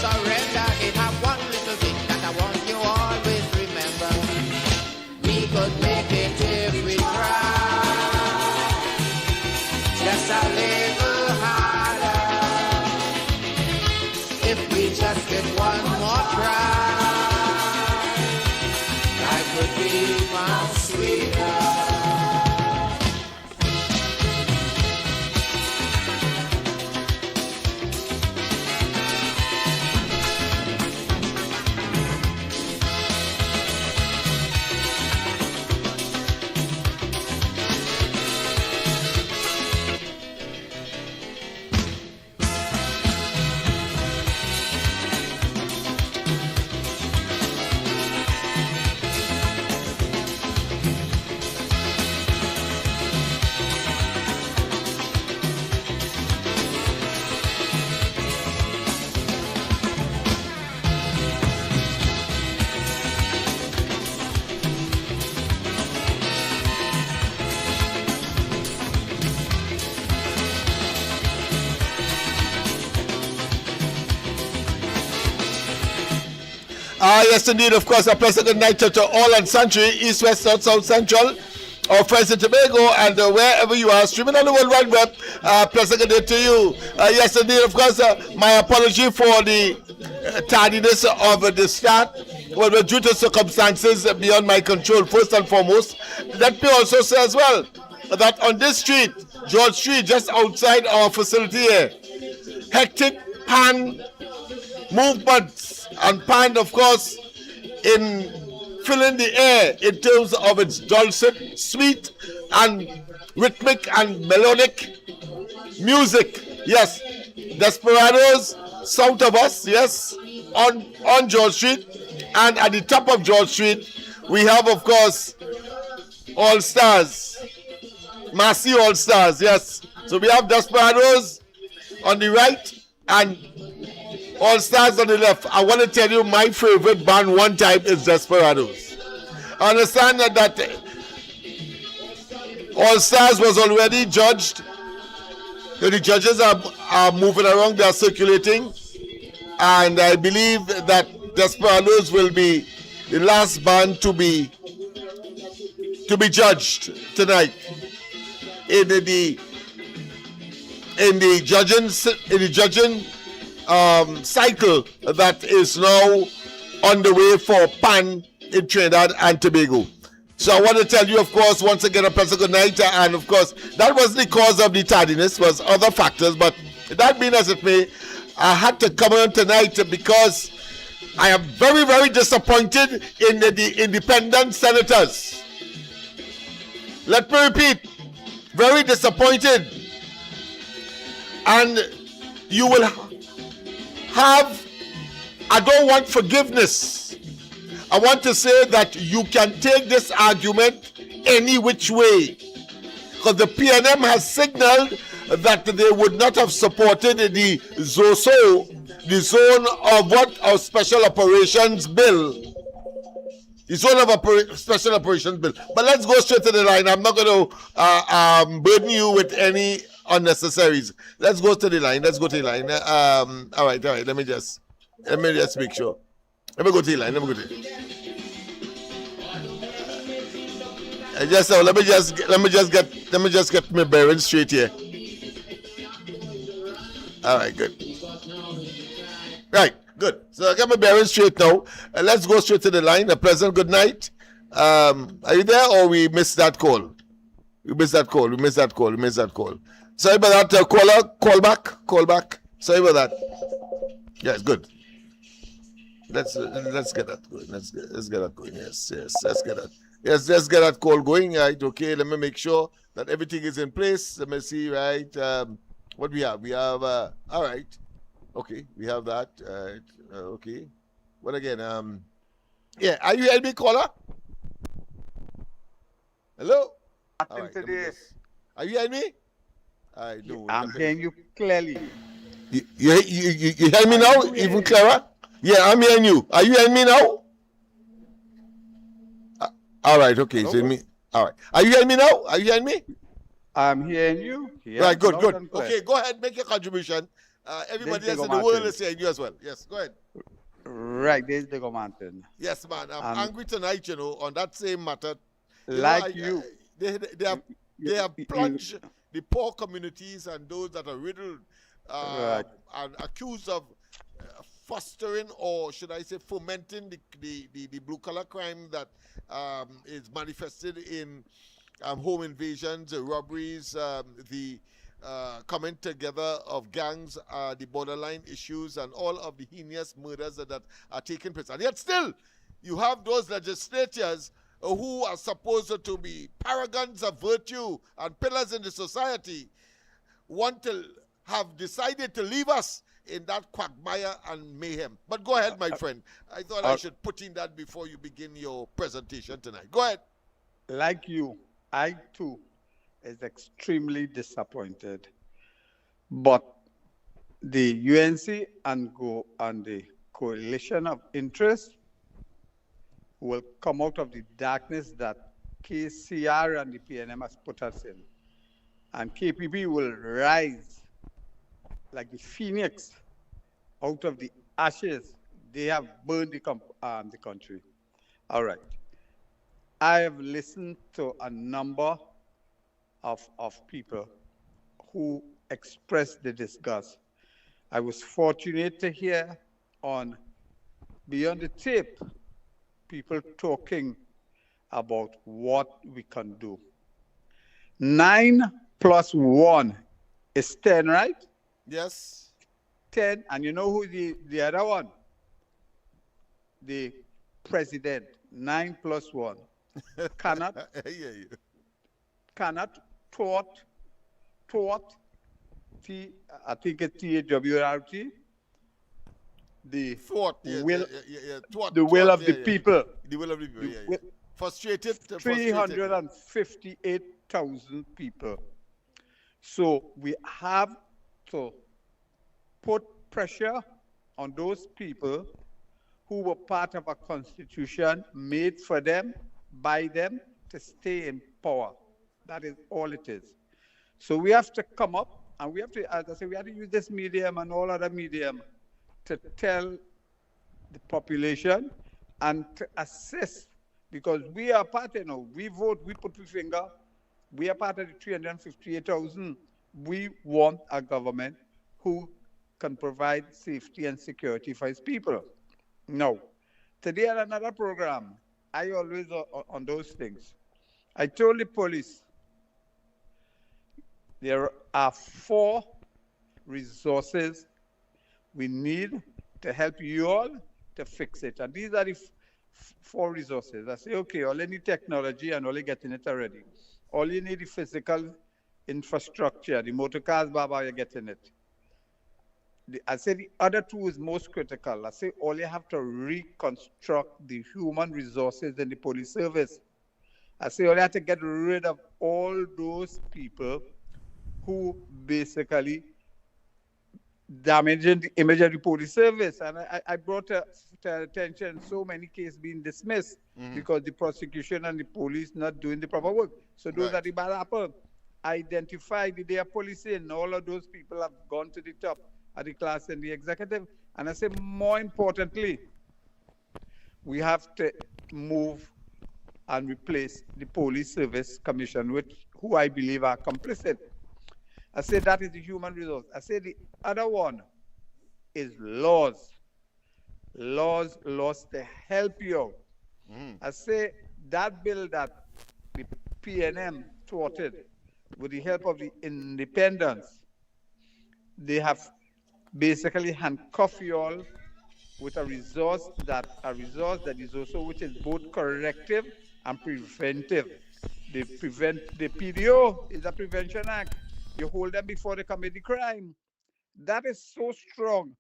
surrender, it have one little thing that I want you always remember. We could make it if we try, just a little harder. If we just get one more try, life could be much sweeter. Yes, indeed, of course, a pleasant good night to all and sundry, east, west, south, south, central, our friends in Tobago, and wherever you are, streaming on the World Wide Web, pleasant good day to you. Yes, indeed, of course, my apology for the tardiness of the start. Well, due to circumstances beyond my control, first and foremost. Let me also say as well that on this street, George Street, just outside our facility here, hectic pan movements and pan, of course, in filling the air in terms of its dulcet, sweet, and rhythmic and melodic music. Yes, Desperados, south of us, yes, on George Street, and at the top of George Street, we have, of course, All Stars, Massey All Stars, yes. So we have Desperados on the right and All Stars on the left. I want to tell you my favorite band one time is Desperados. I understand that All Stars was already judged. The judges are moving around, they are circulating. And I believe that Desperados will be the last band to be judged tonight in the judging cycle that is now on the way for Pan in Trinidad and Tobago. So I want to tell you, of course, once again, a pleasant good night. And of course, that was the cause of the tardiness, was other factors. But that being as it may, I had to come on tonight because I am very, very disappointed in the independent senators. Let me repeat, very disappointed. And you will have, I don't want forgiveness. I want to say that you can take this argument any which way. Because the PNM has signaled that they would not have supported the ZOSO, the Zone of Special Operations Bill. The Zone of Special Operations Bill. But let's go straight to the line. I'm not going to burden you with any unnecessaries. Let's go to the line. All right. Let me just make sure. Let me go to the line. Let me just get my bearings straight here. All right, good. Right, good. So I got my bearings straight now. Let's go straight to the line. A pleasant good night. Are you there, or we missed that call? We missed that call. Sorry about that, caller. Call back. Sorry about that. Yes, good. Let's get that going. Let's get that going. Yes, let's get that. Yes, let's get that call going. Right, okay. Let me make sure that everything is in place. Let me see, right. What we have? We have, all right. Okay, we have that. Okay. What again? Yeah, are you hearing me, caller? Hello? Right, are you hearing me? I know. I'm hearing you clearly. You hear me now, even clearer? Yeah, I'm hearing you. Are you hearing me now? All right, okay. So me. All right. Are you hearing me now? Are you hearing me? I'm hearing you. Yes, right, good. Okay, go ahead, make your contribution. This Everybody they else go in the world Martin. is saying you as well. Yes, go ahead. Right, this they go Martin. Yes, man. I'm And angry tonight, on that same matter. like you, They have you, you, they have you plunged the poor communities and those that are riddled right. and accused of fostering, or should I say fomenting, the blue collar crime that is manifested in home invasions, robberies, the coming together of gangs, the borderline issues, and all of the heinous murders that are taking place. And yet, still, you have those legislators who are supposed to be paragons of virtue and pillars in the society, want to have decided to leave us in that quagmire and mayhem. But go ahead, my friend. I thought I Uh, should put in that before you begin your presentation tonight. Go ahead. like you, I too is extremely disappointed. But the UNC and go and the coalition of interest will come out of the darkness that KCR and the PNM has put us in. And KPP will rise like the phoenix out of the ashes. They have burned the country. All right. I have listened to a number of people who expressed the disgust. I was fortunate to hear on Beyond the Tape people talking about what we can do. 9 plus 1 is 10, right? Yes. 10, and you know who the other one? The president. 9 plus 1. Cannot I hear you. cannot thwart I think it's THWRT, the Thwart, yeah, will thwart, the will of the yeah. people. The will of the people, The yeah. will, Frustrated, frustrated. 358,000 people. So we have to put pressure on those people who were part of a constitution made for them, by them, to stay in power. That is all it is. So we have to come up and we have to, as I say, we have to use this medium and all other medium to tell the population and to assist, because we are part, we vote, we put the finger, we are part of the 358,000. We want a government who can provide safety and security for its people. Now, today on another program, I always on those things. I told the police there are 4 resources we need to help you all to fix it. And these are the 4 resources. I say, okay, all you need technology and all you getting it already. All you need the physical infrastructure, the motor cars, Baba, you're getting it. I say the other 2 is most critical. I say all you have to reconstruct the human resources in the police service. I say all you have to get rid of all those people who basically damaging the image of the police service. And I brought to attention so many cases being dismissed because the prosecution and the police not doing the proper work. So those are the bad apples. Identify the day of policing. All of those people have gone to the top of the class and the executive. And I say more importantly, we have to move and replace the police service commission, who I believe are complicit. I say that is the human resource. I say the other one is laws. Laws to help you out. I say that bill that the PNM thwarted with the help of the independents, they have basically handcuffed you all with a resource that is also, which is both corrective and preventive. The PDO is a Prevention Act. You hold them before they commit the crime. That is so strong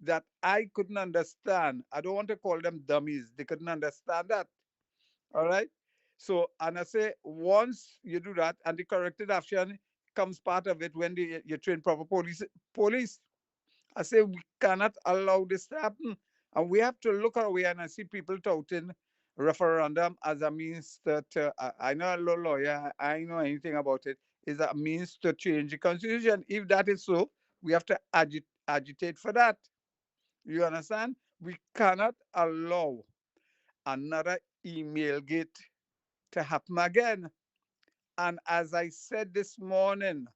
that I couldn't understand. I don't want to call them dummies. They couldn't understand that. All right. So, and I say, once you do that, and the corrective action comes part of it when you train proper police. I say we cannot allow this to happen. And we have to look away, and I see people touting referendum as a means that I know a lawyer, I know anything about it, is a means to change the constitution. If that is so, We have to agitate for that. You understand? We cannot allow another email gate to happen again. And as I said this morning,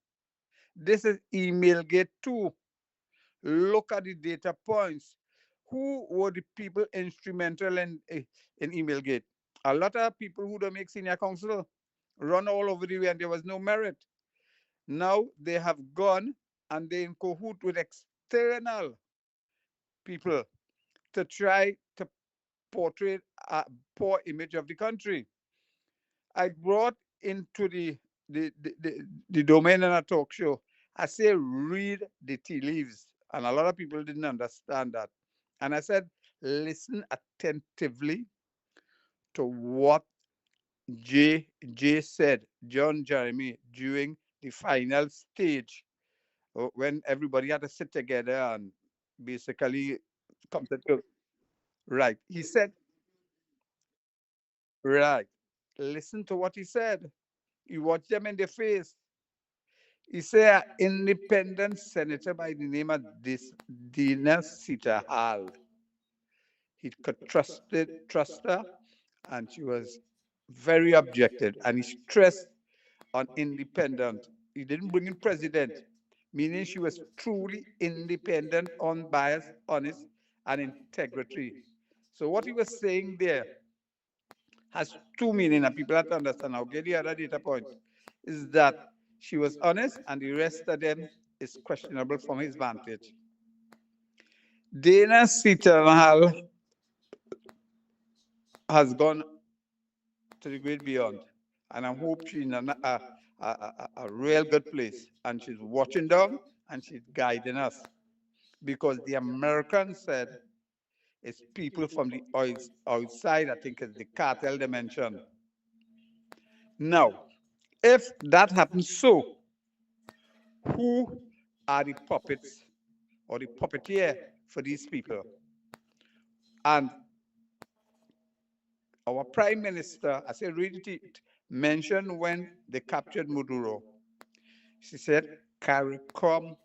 this is email gate 2. Look at the data points. Who were the people instrumental in email gate? A lot of people who don't make senior council run all over the way and there was no merit. Now they have gone and they in cahoot with external people to try to portray a poor image of the country. I brought into the domain in a talk show. I say read the tea leaves, and a lot of people didn't understand that. And I said listen attentively to what J said, John Jeremy, during the final stage when everybody had to sit together and basically come to right. He said, right. Listen to what he said. You watch them in the face. He said, an independent senator by the name of Dina Sita Hall. He could trust her, and she was very objective. And he stressed on independent. He didn't bring in president, meaning she was truly independent, unbiased, honest, and integrity. So what he was saying there has two meanings, and people have to understand. I'll get the other data point. Is that she was honest, and the rest of them is questionable from his vantage. Dana Sitterhall has gone to the great beyond, and I hope she's in a real good place, and she's watching down and she's guiding us, because the Americans said it's people from the outside. I think it's the cartel dimension. Now, if that happens, so who are the puppets or the puppeteer for these people? And our prime minister, I said, read it, mentioned when they captured Maduro. She said, CARICOM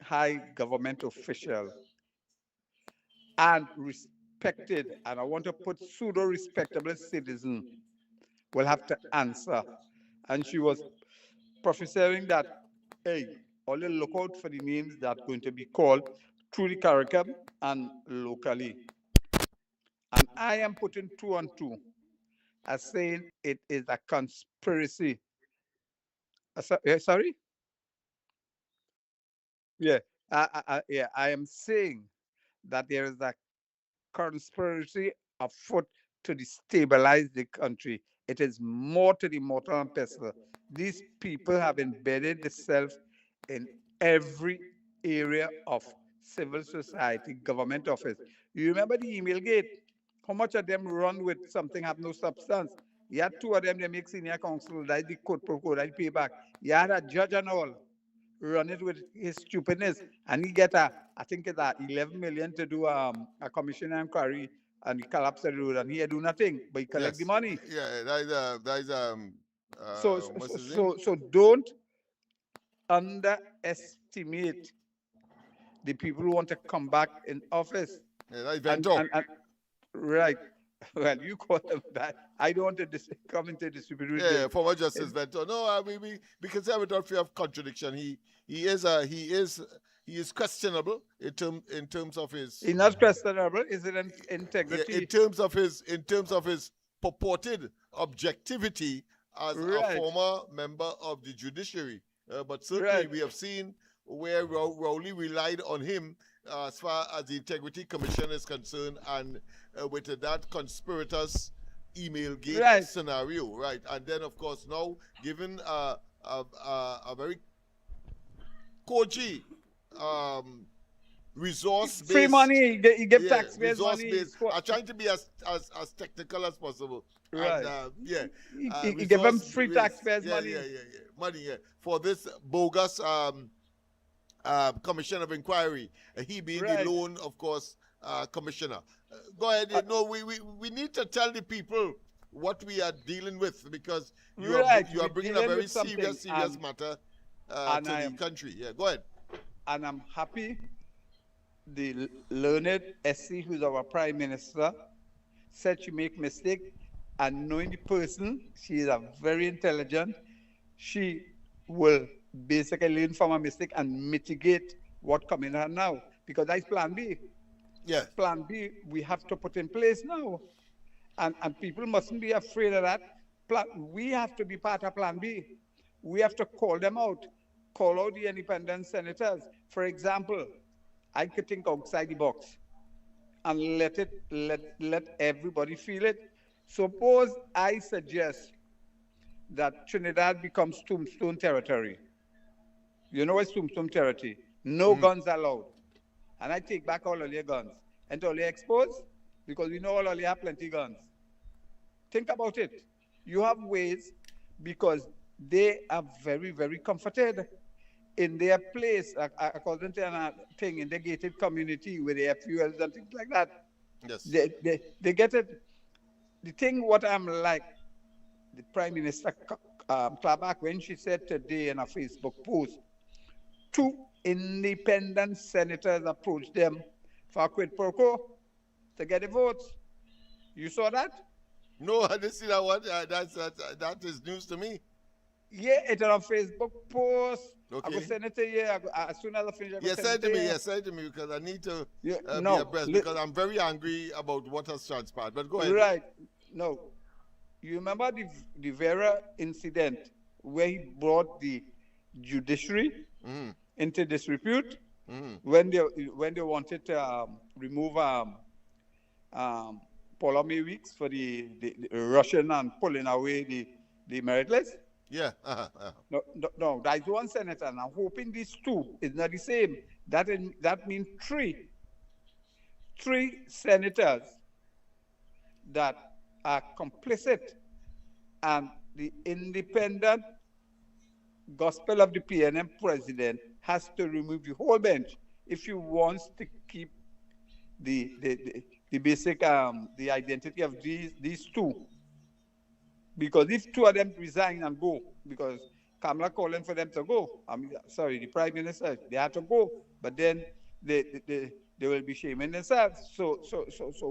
high government official and respected, and I want to put pseudo respectable citizen will have to answer. And she was prophesying that, hey, only look out for the names that are going to be called through the CARICOM and locally. And I am putting 2 on 2 as saying it is a conspiracy. Sorry? Yeah. I am saying that there is a conspiracy afoot to destabilize the country. It is more to the mortal and pestle. These people have embedded themselves in every area of civil society, government office. You remember the email gate? How much of them run with something have no substance? You had 2 of them, they make senior council, that's the code pro code, that's the payback. You had a judge and all run it with his stupidness, and he get I think it's 11 million to do a commission inquiry, and he collapsed the road, and he do nothing, but he collect the money. Yeah, that is what's his name? So don't underestimate the people who want to come back in office. Yeah, that's Vento. Right. Well, you call him that. I don't want to come into dispute with Yeah, former Justice Vento. No, because without fear of contradiction, he is questionable in terms of his. He's not questionable. Is it an integrity? Yeah, in terms of his purported objectivity as a former member of the judiciary, but certainly we have seen where Rowley relied on him as far as the Integrity Commission is concerned, and with that conspirators email gate scenario, right? And then, of course, now given a very coachy resource-based, free money, you give taxpayers money. I'm trying to be as technical as possible. Right. And, you give them free taxpayers money. Money, for this bogus commission of inquiry. He being the lone, of course, commissioner. Go ahead. We need to tell the people what we are dealing with, because you are bringing a very serious matter to the country. Yeah, go ahead. And I'm happy the learned SC, who's our prime minister, said she make mistake, and knowing the person, she is a very intelligent. She will basically learn from her mistake and mitigate what coming her now, because that's plan B. Yeah. Plan B we have to put in place now, and people mustn't be afraid of that. We have to be part of Plan B. We have to call them out, call out the independent senators. For example, I could think outside the box and let everybody feel it. Suppose I suggest that Trinidad becomes tombstone territory. You know what's tombstone territory? No guns allowed. And I take back all of your guns. And all you expose, because we know all of you have plenty guns. Think about it. You have ways, because they are very, very comforted in their place, according to a thing in the gated community where they have fuels and things like that. Yes. They get it. The thing what I'm like, the Prime Minister Clark, when she said today in a Facebook post, 2 independent senators approached them for a quid pro quo to get the votes. You saw that? No, I didn't see that one. That is news to me. Yeah, it's on a Facebook post. Okay. I will send it to you. As soon as I finish, I will Yes, send send it to to me. you. Yes, send to me, because I need to Yeah, be no, abreast, because I'm very angry about what has transpired. But go ahead. Right. No. You remember the Vera incident where he brought the judiciary into disrepute when they wanted to remove Paul Weeks for the Russian and pulling away the merit list? Yeah. No, that's one senator, and I'm hoping these 2 is not the same. That means 3 senators that are complicit, and the independent gospel of the PNM president has to remove the whole bench if he wants to keep the basic the identity of these 2. Because if 2 of them resign and go, because Kamala calling for them to go, the Prime Minister, they had to go, but then they will be shaming themselves. So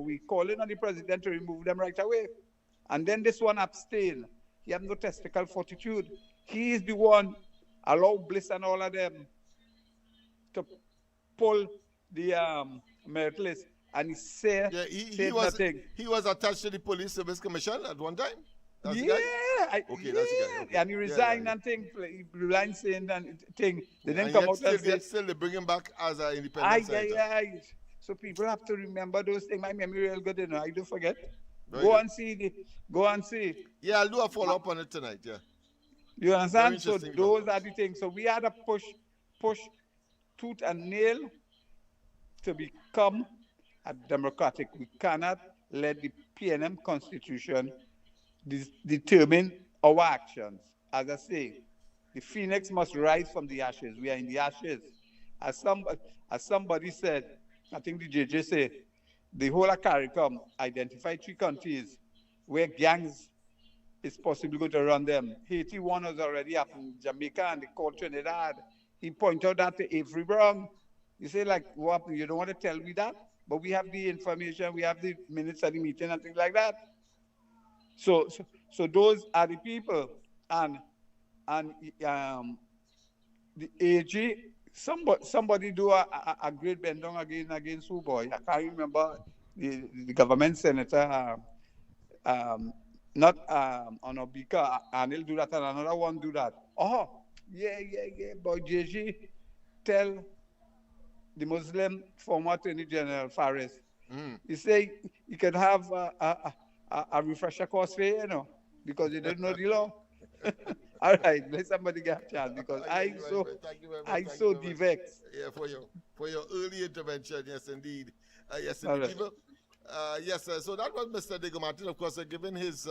we calling on the president to remove them right away. And then this one abstain. He have no testicle fortitude. He is the one allow Bliss and all of them to pull the merit list, and he said nothing. He was attached to the Police Service Commission at one time. That's yeah, the guy? Okay, that's the guy. Okay. And he resigned and thing. He resigned saying and thing. They didn't And come yet out and say. still they bring him back as an independent senator. So people have to remember those things. My memory real good, I do forget. Very Go good. and see. Go and see. Yeah, I'll do a follow up on it tonight. Yeah. You understand? So interesting, those are the things. So we had to push tooth and nail to become a democratic. We cannot let the PNM Constitution determine our actions. As I say, the phoenix must rise from the ashes. We are in the ashes. As somebody said, I think the JJ said, the whole of CARICOM identified 3 countries where gangs is possibly going to run them. Haiti one has already happened, Jamaica, and they called Trinidad. He pointed out that to Avery Brown. You say, like, what? You don't want to tell me that? But we have the information, we have the minutes of the meeting and things like that. So those are the people. And the AG, somebody do a great bend down against who boy. I can't remember the government senator, not Onobika, and he'll do that, and another one do that. Oh, yeah. Boy, JG, tell the Muslim former Attorney General Faris, he say he can have a refresher course for you, because he didn't know the law. All right, let somebody get a chance, because I so vexed. Yeah, for your early intervention, yes indeed. Yes All indeed. right. People, yes, so that was Mr. Diego Martin, of course, given his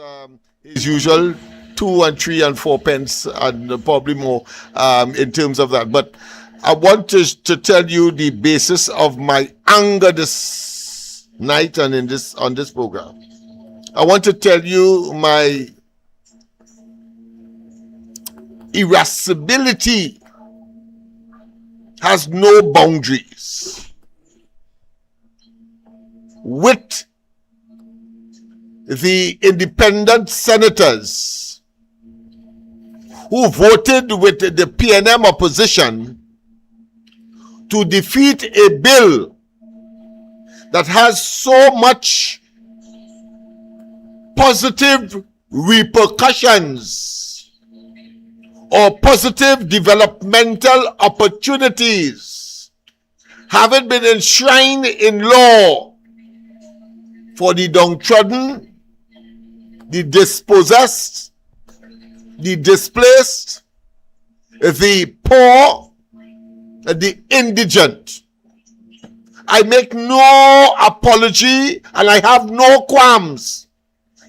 usual 2 and 3 and 4 pence and probably more in terms of that. But I want to tell you the basis of my anger this night and on this program. I want to tell you my irascibility has no boundaries. With the independent senators who voted with the PNM opposition to defeat a bill that has so much positive repercussions or positive developmental opportunities, having been enshrined in law for the downtrodden, the dispossessed, the displaced, the poor, the indigent. I make no apology and I have no qualms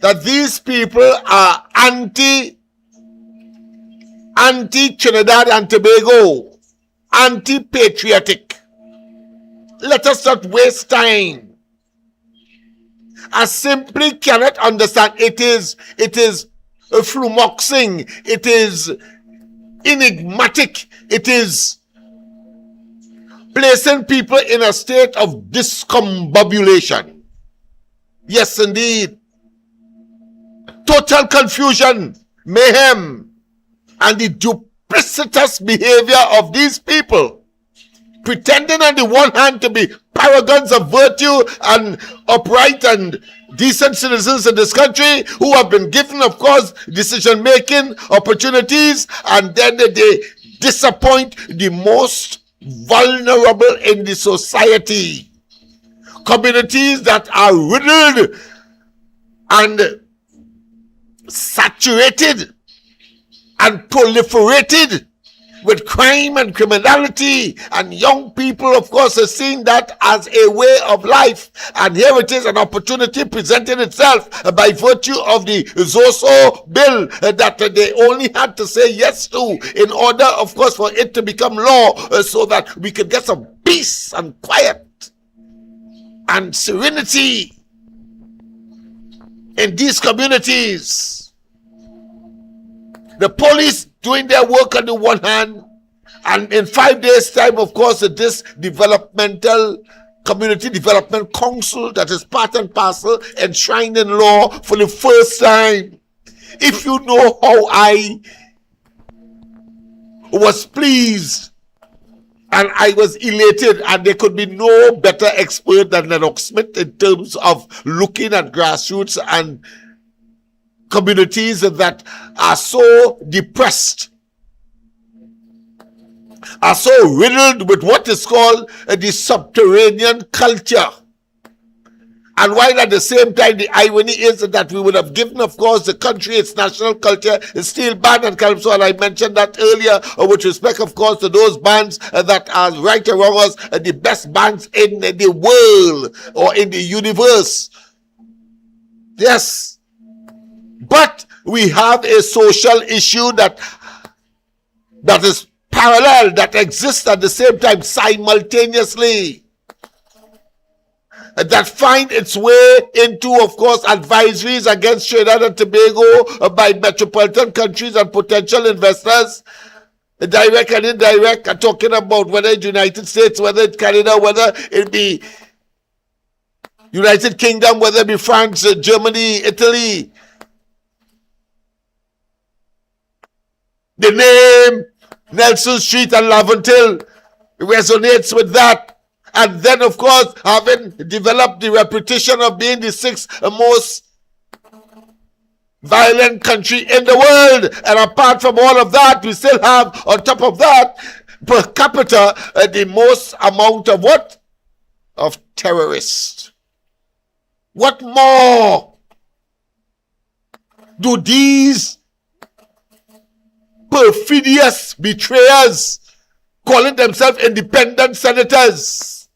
that these people are anti-Trinidad and Tobago, anti-patriotic. Let us not waste time. I simply cannot understand. It is flummoxing. It is enigmatic. It is placing people in a state of discombobulation. Yes, indeed. Total confusion, mayhem, and the duplicitous behavior of these people, pretending on the one hand to be paragons of virtue and upright and decent citizens in this country who have been given, of course, decision-making opportunities, and then they disappoint the most vulnerable in the society. Communities that are riddled and saturated and proliferated with crime and criminality, and young people, of course, are seeing that as a way of life. And here it is, an opportunity presenting itself by virtue of the Zoso bill that they only had to say yes to in order, of course, for it to become law, so that we could get some peace and quiet and serenity in these communities. The police doing their work on the one hand, and in 5 days' time, of course, this developmental community development council that is part and parcel enshrined in law for the first time. If you know how I was pleased and I was elated, and there could be no better expert than Lennox Smith in terms of looking at grassroots and communities that are so depressed, are so riddled with what is called the subterranean culture. And while at the same time, the irony is that we would have given, of course, the country its national culture, is still banned and calypso, and I mentioned that earlier, with respect, of course, to those bands that are right around us, the best bands in the world or in the universe. Yes. But we have a social issue that is parallel, that exists at the same time simultaneously, that find its way into, of course, advisories against Trinidad and Tobago by metropolitan countries and potential investors, direct and indirect. I'm talking about whether it's United States, whether it's Canada, whether it be United Kingdom, whether it be France, Germany, Italy. The name Nelson Street and Laventille resonates with that. And then, of course, having developed the reputation of being the sixth most violent country in the world. And apart from all of that, we still have, on top of that, per capita, the most amount of what? Of terrorists. What more do these perfidious betrayers, calling themselves independent senators,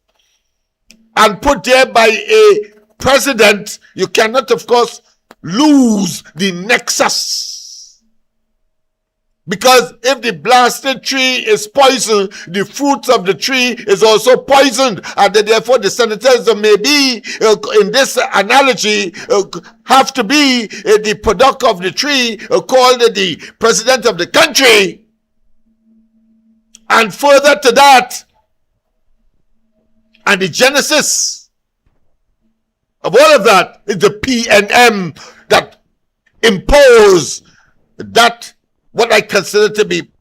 and put there by a president? You cannot, of course, lose the nexus. Because if the blasted tree is poisoned, the fruits of the tree is also poisoned. And therefore the senators may be, in this analogy, have to be the product of the tree, called the president of the country. And further to that, and the genesis of all of that is the PNM that impose that what I consider to be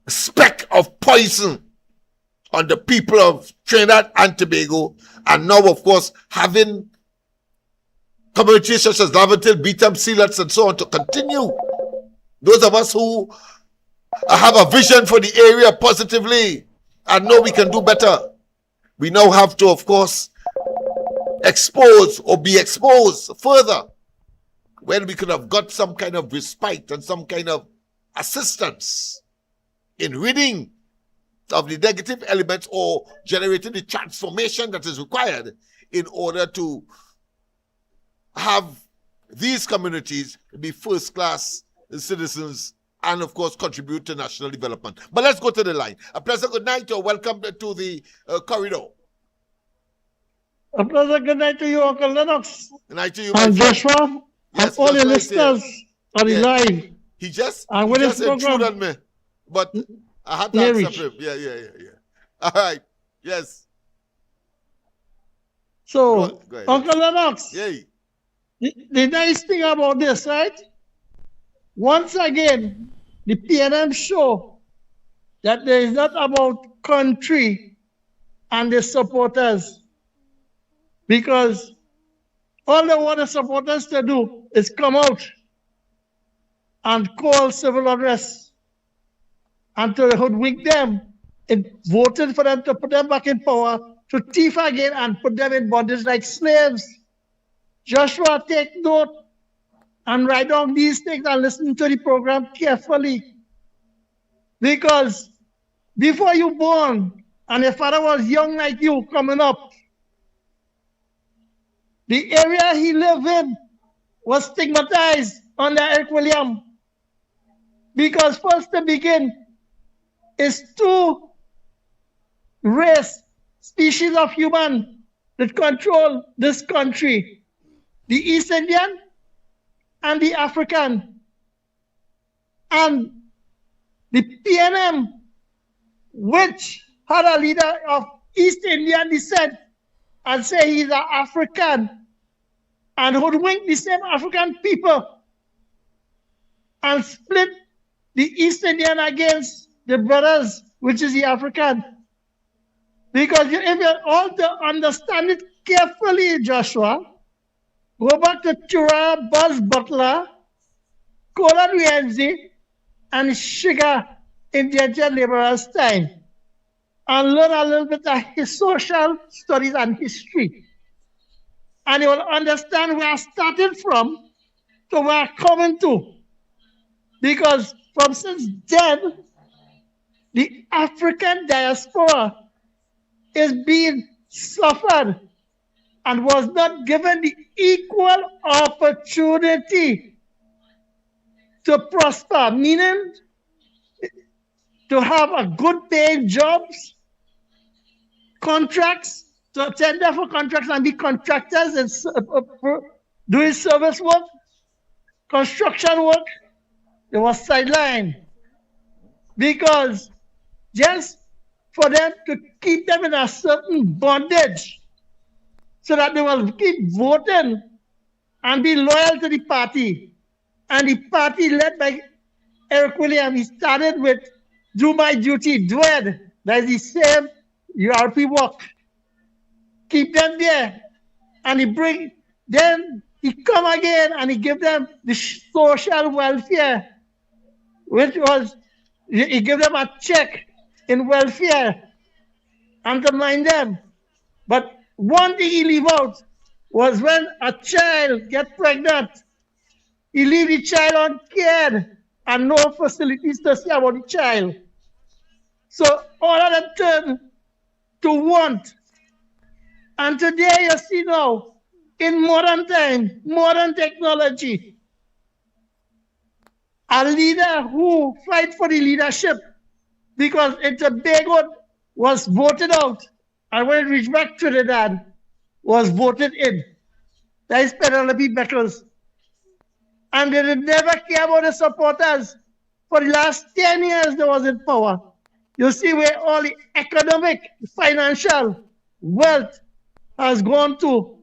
a speck of poison on the people of Trinidad and Tobago, and now of course having communities such as Laventil, Beetham, Sealets, and so on to continue. Those of us who have a vision for the area positively and know we can do better, we now have to, of course, expose or be exposed further when we could have got some kind of respite and some kind of assistance in ridding of the negative elements or generating the transformation that is required in order to have these communities be first-class citizens and, of course, contribute to national development. But let's go to the line. A pleasant good night or welcome to the corridor. A pleasant good night to you, Uncle Lennox. Good night to you, my and friend. Joshua, Yes, and all your Joshua is here. listeners on the Yeah. live. He just And with this intruded program, on me, but I had to near accept reach. him. Yeah. All right. Yes. So, Go ahead. Uncle Lennox, Yay. the nice thing about this, right? Once again, the PNM show that there is not about country and the supporters, because all they want the supporters to do is come out and call civil unrest and to hoodwink them in voting for them to put them back in power, to thief again and put them in bondage like slaves. Joshua, take note and write down these things and listen to the program carefully. Because before you born, and your father was young like you coming up, the area he lived in was stigmatized under Eric William. Because first to begin, is two race, species of human that control this country. The East Indian and the African. And the PNM, which had a leader of East Indian descent and say he's an African and hoodwink the same African people and split the East Indian against the brothers, which is the African. Because if you all to understand it carefully, Joshua, go back to Tura, Buzz Butler, Colin Ramsey, and Sugar indentured laborers' time, and learn a little bit of his social studies and history. And you will understand where I started from to where I'm coming to. Because from since then, the African diaspora is being suffered and was not given the equal opportunity to prosper, meaning to have a good paying jobs, contracts, to tender for contracts and be contractors and doing service work, construction work. They were sidelined because just for them to keep them in a certain bondage so that they will keep voting and be loyal to the party. And the party led by Eric William, he started with do my duty, do it. That's the same URP work. Keep them there. And then he come again and he give them the social welfare, which was, he give them a check in welfare and to mind them. But one thing he leave out was when a child get pregnant, he leave the child uncared and no facilities to see about the child. So all of them turn to want. And today you see now, in modern time, modern technology, a leader who fight for the leadership because in Tobago was voted out, and when it reached back Trinidad, was voted in. That is Penelope Beckles. And they never care about the supporters for the last 10 years they was in power. You see where all the economic, financial wealth has gone to.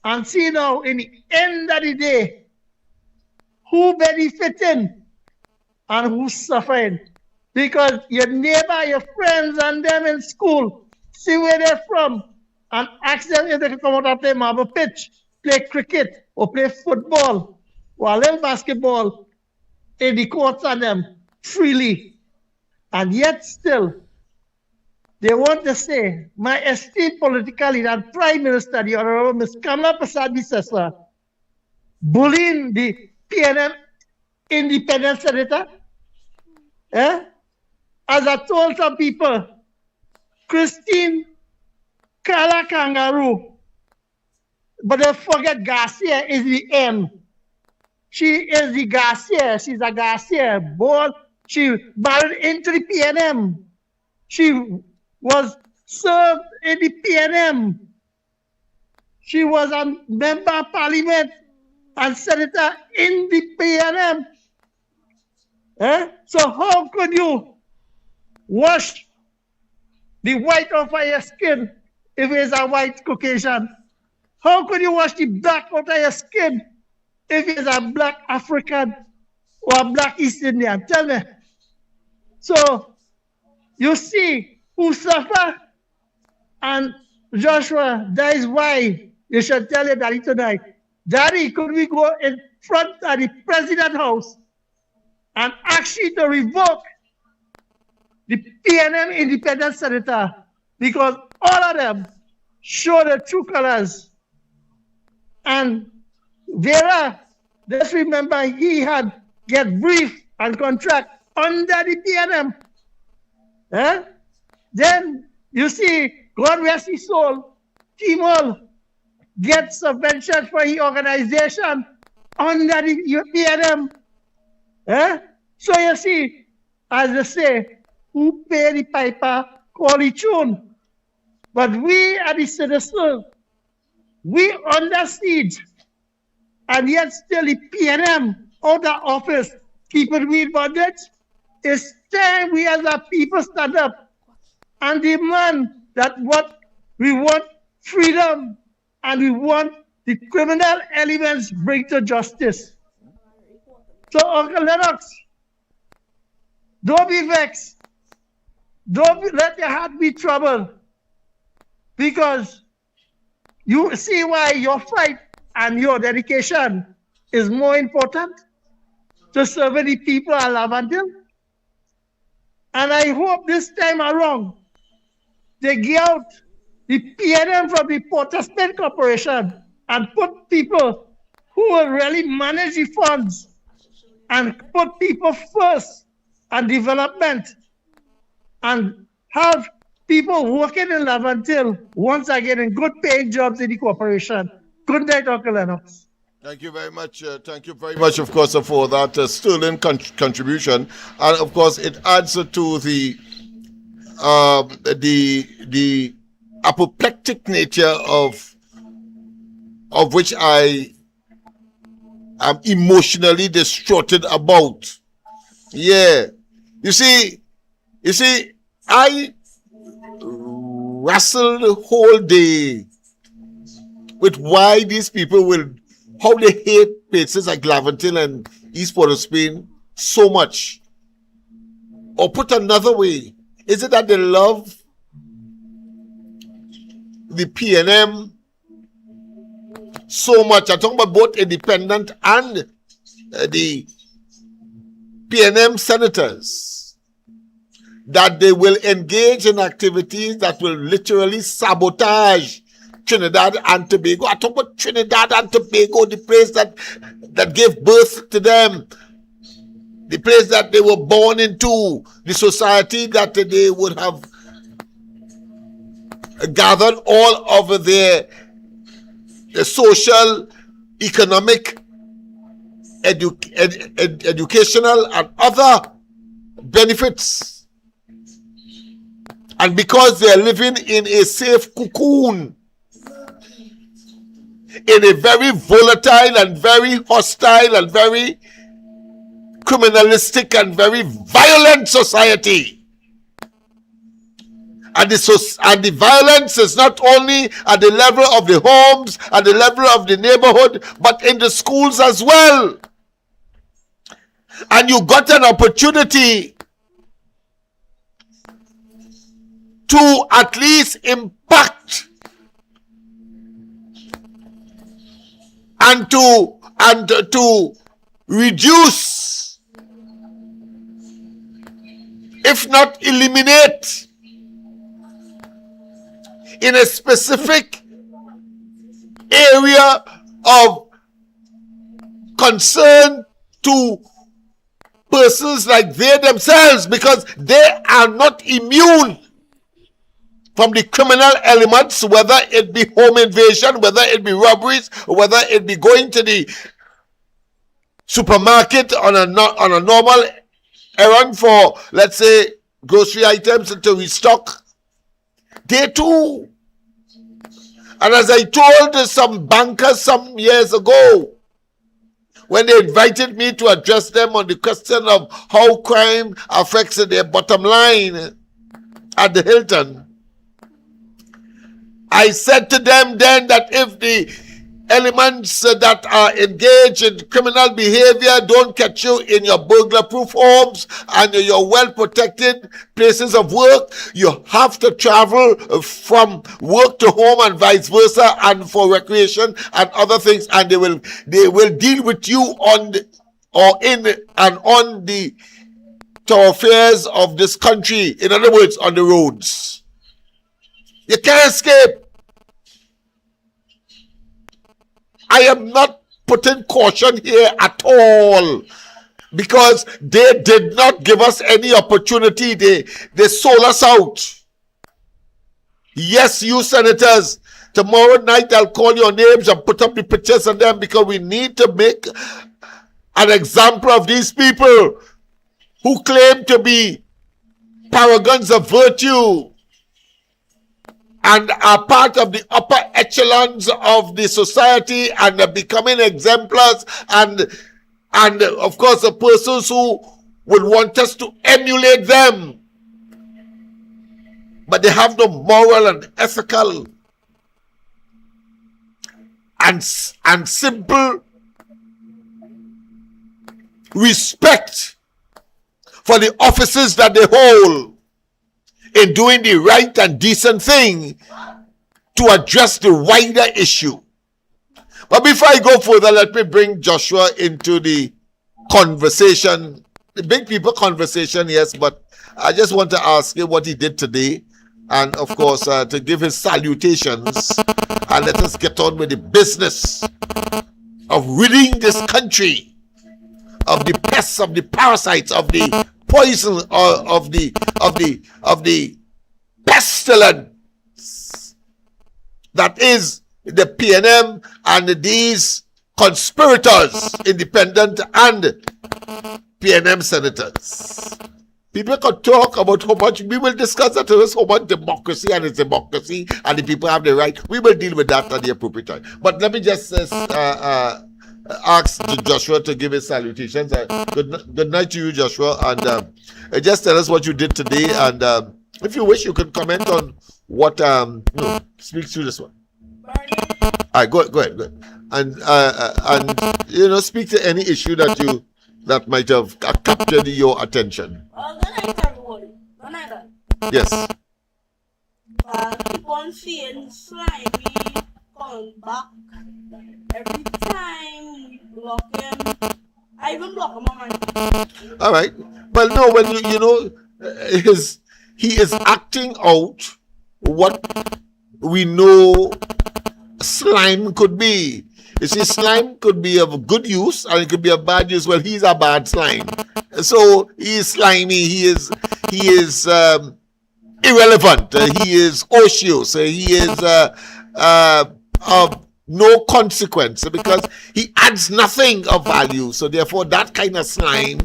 And see now, in the end of the day, who benefiting and who's suffering. Because your neighbor, your friends and them in school, see where they're from and ask them if they can come out and play marble pitch, play cricket, or play football, or a little basketball in the courts and them freely. And yet still, they want to say, my esteemed political leader and Prime Minister, the Honorable Ms. Kamala Prasad Biseswar, bullying the PNM independent senator. As I told some people, Christine Kala Kangaroo, but they forget Garcia is the M. She is the Garcia. She's a Garcia. Born, she married into the PNM. She was served in the PNM. She was a member of parliament and senator in the PNM. So how could you wash the white off of your skin if it's a white Caucasian? How could you wash the black out of your skin if it's a black African or a black East Indian? Tell me. So you see who suffer, and Joshua, that is why you should tell your daddy tonight, Daddy, could we go in front of the President House and ask you to revoke the PNM independent senator, because all of them show the true colors. And Vera, just remember he had get brief and contract under the PNM. Then you see, God rest his soul, Timol gets subvention for his organization under the PNM. So you see, as they say, who pay the piper, call the tune. But we are the citizens, we under siege, and yet still the PNM out of office, keeping with budget. It's time we as a people stand up and demand that what we want freedom and we want the criminal elements bring to justice. So Uncle Lennox, don't be vexed. Don't let your heart be troubled, because you see why your fight and your dedication is more important to serving the people of Laventille. And I hope this time around, they get out the PNM from the Port of Spain Corporation and put people who will really manage the funds and put people first and development and have people working in Laventille once again in good paying jobs in the corporation. Good night, Uncle Lennox. Thank you very much. Thank you very much, of course, for that sterling contribution, and of course, it adds to the apoplectic nature of which I am emotionally distraughted about. Yeah, you see, I wrestled the whole day with why these people will. How they hate places like Laventille and East Port of Spain so much. Or put another way, is it that they love the PNM so much? I'm talking about both independent and the PNM senators, that they will engage in activities that will literally sabotage Trinidad and Tobago. I talk about Trinidad and Tobago, the place that gave birth to them, the place that they were born into, the society that they would have gathered all of their social, economic, educational, and other benefits. And because they are living in a safe cocoon, in a very volatile and very hostile and very criminalistic and very violent society. And the violence is not only at the level of the homes, at the level of the neighborhood, but in the schools as well. And you got an opportunity to at least impact and to reduce, if not eliminate, in a specific area of concern to persons like they themselves, because they are not immune from the criminal elements, whether it be home invasion, whether it be robberies, or whether it be going to the supermarket on a normal errand for, let's say, grocery items to restock. They too. And as I told some bankers some years ago, when they invited me to address them on the question of how crime affects their bottom line at the Hilton, I said to them then that if the elements that are engaged in criminal behavior don't catch you in your burglar-proof homes and your well-protected places of work, you have to travel from work to home and vice versa, and for recreation and other things, and they will deal with you on the, or in and on the thoroughfares of this country. In other words, on the roads. You can't escape. I am not putting caution here at all, because they did not give us any opportunity. They sold us out. Yes, you senators, tomorrow night I'll call your names and put up the pictures of them, because we need to make an example of these people who claim to be paragons of virtue and are part of the upper echelons of the society and are becoming exemplars, and of course the persons who would want us to emulate them, but they have no moral and ethical and simple respect for the offices that they hold in doing the right and decent thing to address the wider issue. But before I go further, let me bring Joshua into the conversation. The big people conversation, yes, but I just want to ask him what he did today, and of course to give his salutations, and let us get on with the business of ridding this country of the pests, of the parasites, of the poison, of the pestilence that is the PNM and these conspirators, independent and PNM senators. People can talk about how much, we will discuss that, how much democracy and it's democracy and the people have the right. We will deal with that at the appropriate time. But let me just ask Joshua to give his salutations. Good night to you, Joshua, and just tell us what you did today, and if you wish, you can comment on what speak through this one. All right, go ahead, and speak to any issue that might have captured your attention. Good night, everyone. Good night. Yes. Keep on seeing slimy coming back. Every time we block him, I even block him on my. All right. Well, no, when he is acting out what we know slime could be. You see, slime could be of good use and it could be of bad use. Well, he's a bad slime. So he is slimy. He is irrelevant. He is osseous. He is of no consequence, because he adds nothing of value. So therefore, that kind of slime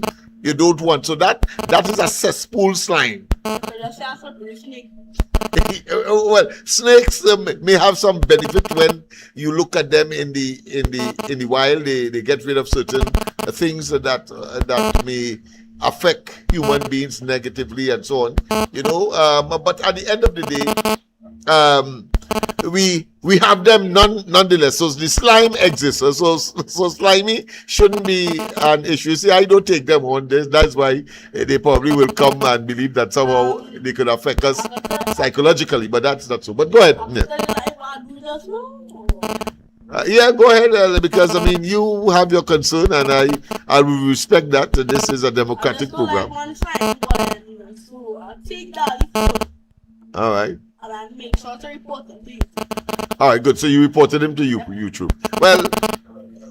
you don't want. So that is a cesspool slime. Well, snakes may have some benefit when you look at them in the wild. They get rid of certain things that may affect human beings negatively and so on. But at the end of the day, we have them nonetheless. So the slime exists. So slimy shouldn't be an issue. See, I don't take them on this. That's why they probably will come and believe that somehow they could affect us psychologically, but that's not so. But go ahead. Yeah, go ahead, because I mean you have your concern, and I will respect that. This is a democratic program. So I'll take that. All right. And I make sure to report them to you. All right, good. So you reported him to YouTube.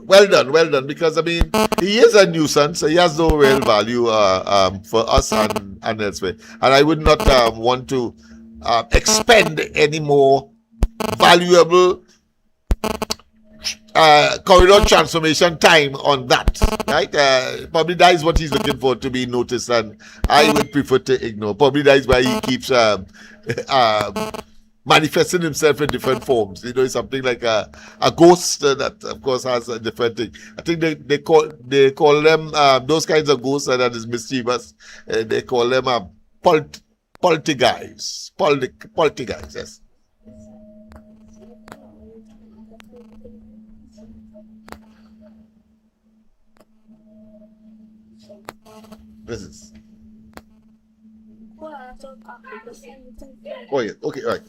Well done. Because I mean, he is a nuisance. He has no real value for us and elsewhere. And I would not want to expend any more valuable corridor transformation time on that. Right? Probably that is what he's looking for, to be noticed, and I would prefer to ignore. Probably that is why he keeps manifesting himself in different forms. It's something like a ghost that, of course, has a different thing. I think they call them those kinds of ghosts that is mischievous. They call them poltergeists. Poltergeists, yes. This is. Oh, yeah. Okay, all right.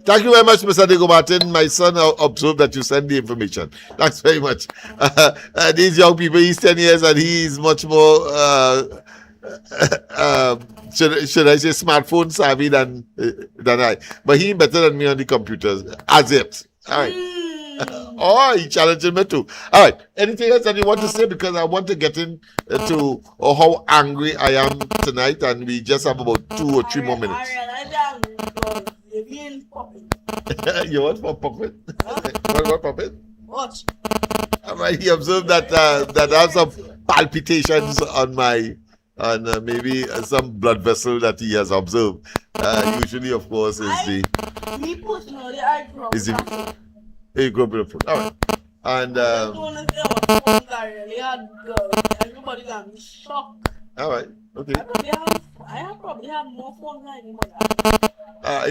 Thank you very much, Mr. Diego Martin. My son observed that you sent the information. Thanks very much. These young people, he's 10 years and he's much more, should I say, smartphone savvy than I. But he's better than me on the computers, as yet. All right. Oh, he challenged me too. All right. Anything else that you want to say? Because I want to get into how angry I am tonight, and we just have about 2 or 3 more minutes. You want for puppet? What puppet? Watch. All right. He observed that I have some palpitations on maybe some blood vessel that he has observed. Usually, of course, Me personally, I grew up. You grew up with a foot. All right. And everybody got me shocked. all right. Okay. I probably have more phones than anybody.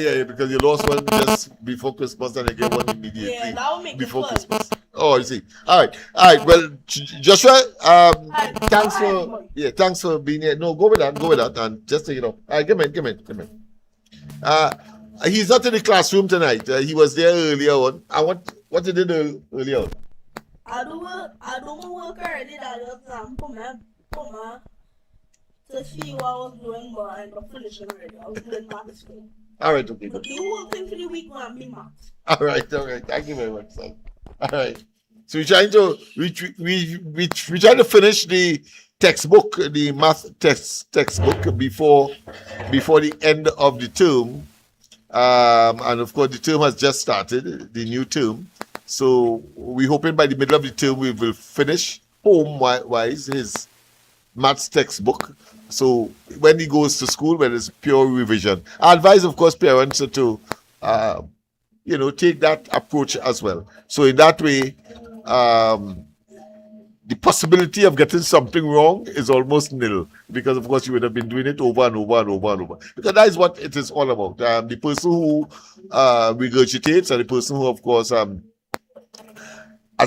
Yeah, because you lost one just before Christmas and you get one immediately that will make before it Christmas. Oh, you see. All right. Well, Joshua, thanks for being here. No, go with that, and just take it off. All right, come in. He's not in the classroom tonight. He was there earlier on. What did he do earlier on? I do my work already. That was to see what I was doing, but I'm not finishing already. I was doing math school. All right, okay. But the whole thing for the week when I'm doing math. All right. Thank you very much, son. All right. So we're trying to finish the textbook, the math textbook before the end of the term. And of course, the term has just started, the new term. So we're hoping by the middle of the term we will finish home-wise his maths textbook. So when he goes to school, when it's pure revision, I advise, of course, parents to, take that approach as well. So in that way, the possibility of getting something wrong is almost nil, because of course you would have been doing it over and over and over and over, because that is what it is all about. The person who regurgitates, and the person who, of course, as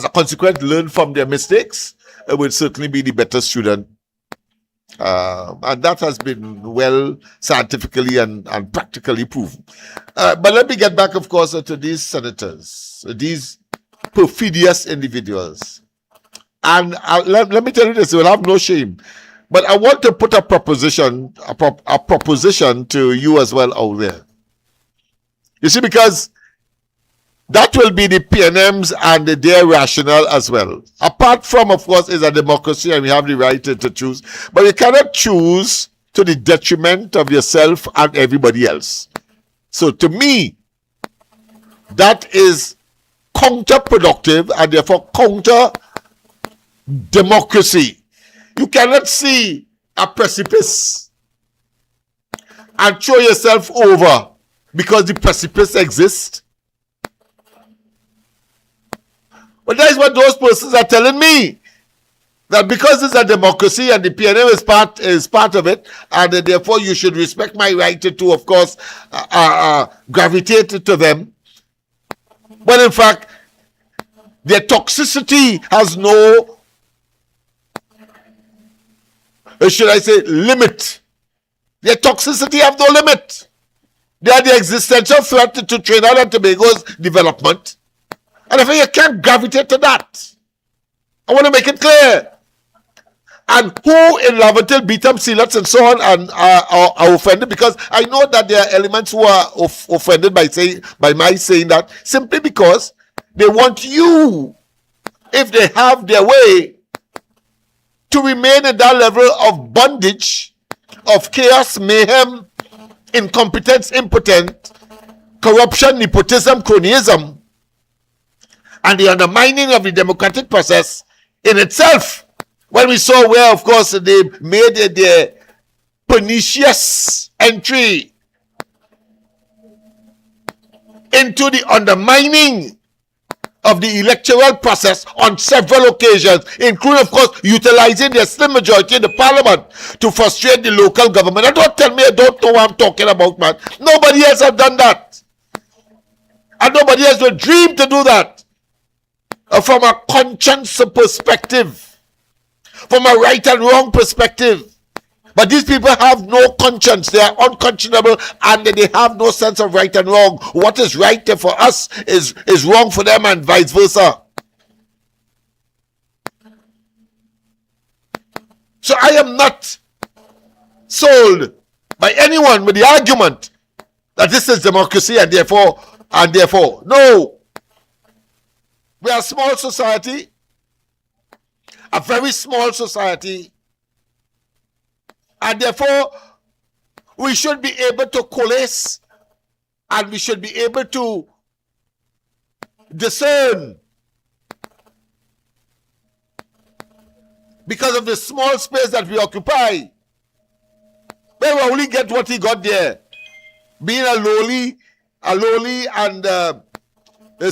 a consequence, learn from their mistakes, will certainly be the better student. And that has been well scientifically and practically proven. But let me get back, of course, to these senators, these perfidious individuals. And let me tell you this, you will have no shame. But I want to put a proposition to you as well out there. You see, because that will be the PNMs and their rationale as well. Apart from, of course, is a democracy and we have the right to choose. But you cannot choose to the detriment of yourself and everybody else. So to me, that is counterproductive and therefore counter democracy. You cannot see a precipice and throw yourself over because the precipice exists? But that is what those persons are telling me. That because it's a democracy and the PNM is part of it, and therefore you should respect my right to of course, gravitate to them. But in fact, their toxicity has no, should I say, limit. Their toxicity have no limit. They are the existential threat to Trinidad and Tobago's development. And therefore you can't gravitate to that. I want to make it clear. And who in Lavatil, Beetham, Sealats, and so on are offended? Because I know that there are elements who are offended by my saying that simply because they want you, if they have their way, to remain at that level of bondage, of chaos, mayhem, incompetence, impotent, corruption, nepotism, cronyism, and the undermining of the democratic process in itself. When we saw where, of course, they made their pernicious entry into the undermining of the electoral process on several occasions, including, of course, utilizing their slim majority in the parliament to frustrate the local government. And don't tell me I don't know what I'm talking about, man. Nobody else has done that. And nobody else will dream to do that. From a conscience perspective. From a right and wrong perspective. But these people have no conscience. They are unconscionable and they have no sense of right and wrong. What is right for us is wrong for them and vice versa. So I am not sold by anyone with the argument that this is democracy and therefore. No. We are a small society. A very small society, and therefore we should be able to coalesce and we should be able to discern because of the small space that we occupy. We will only get what he got there, being a lowly and a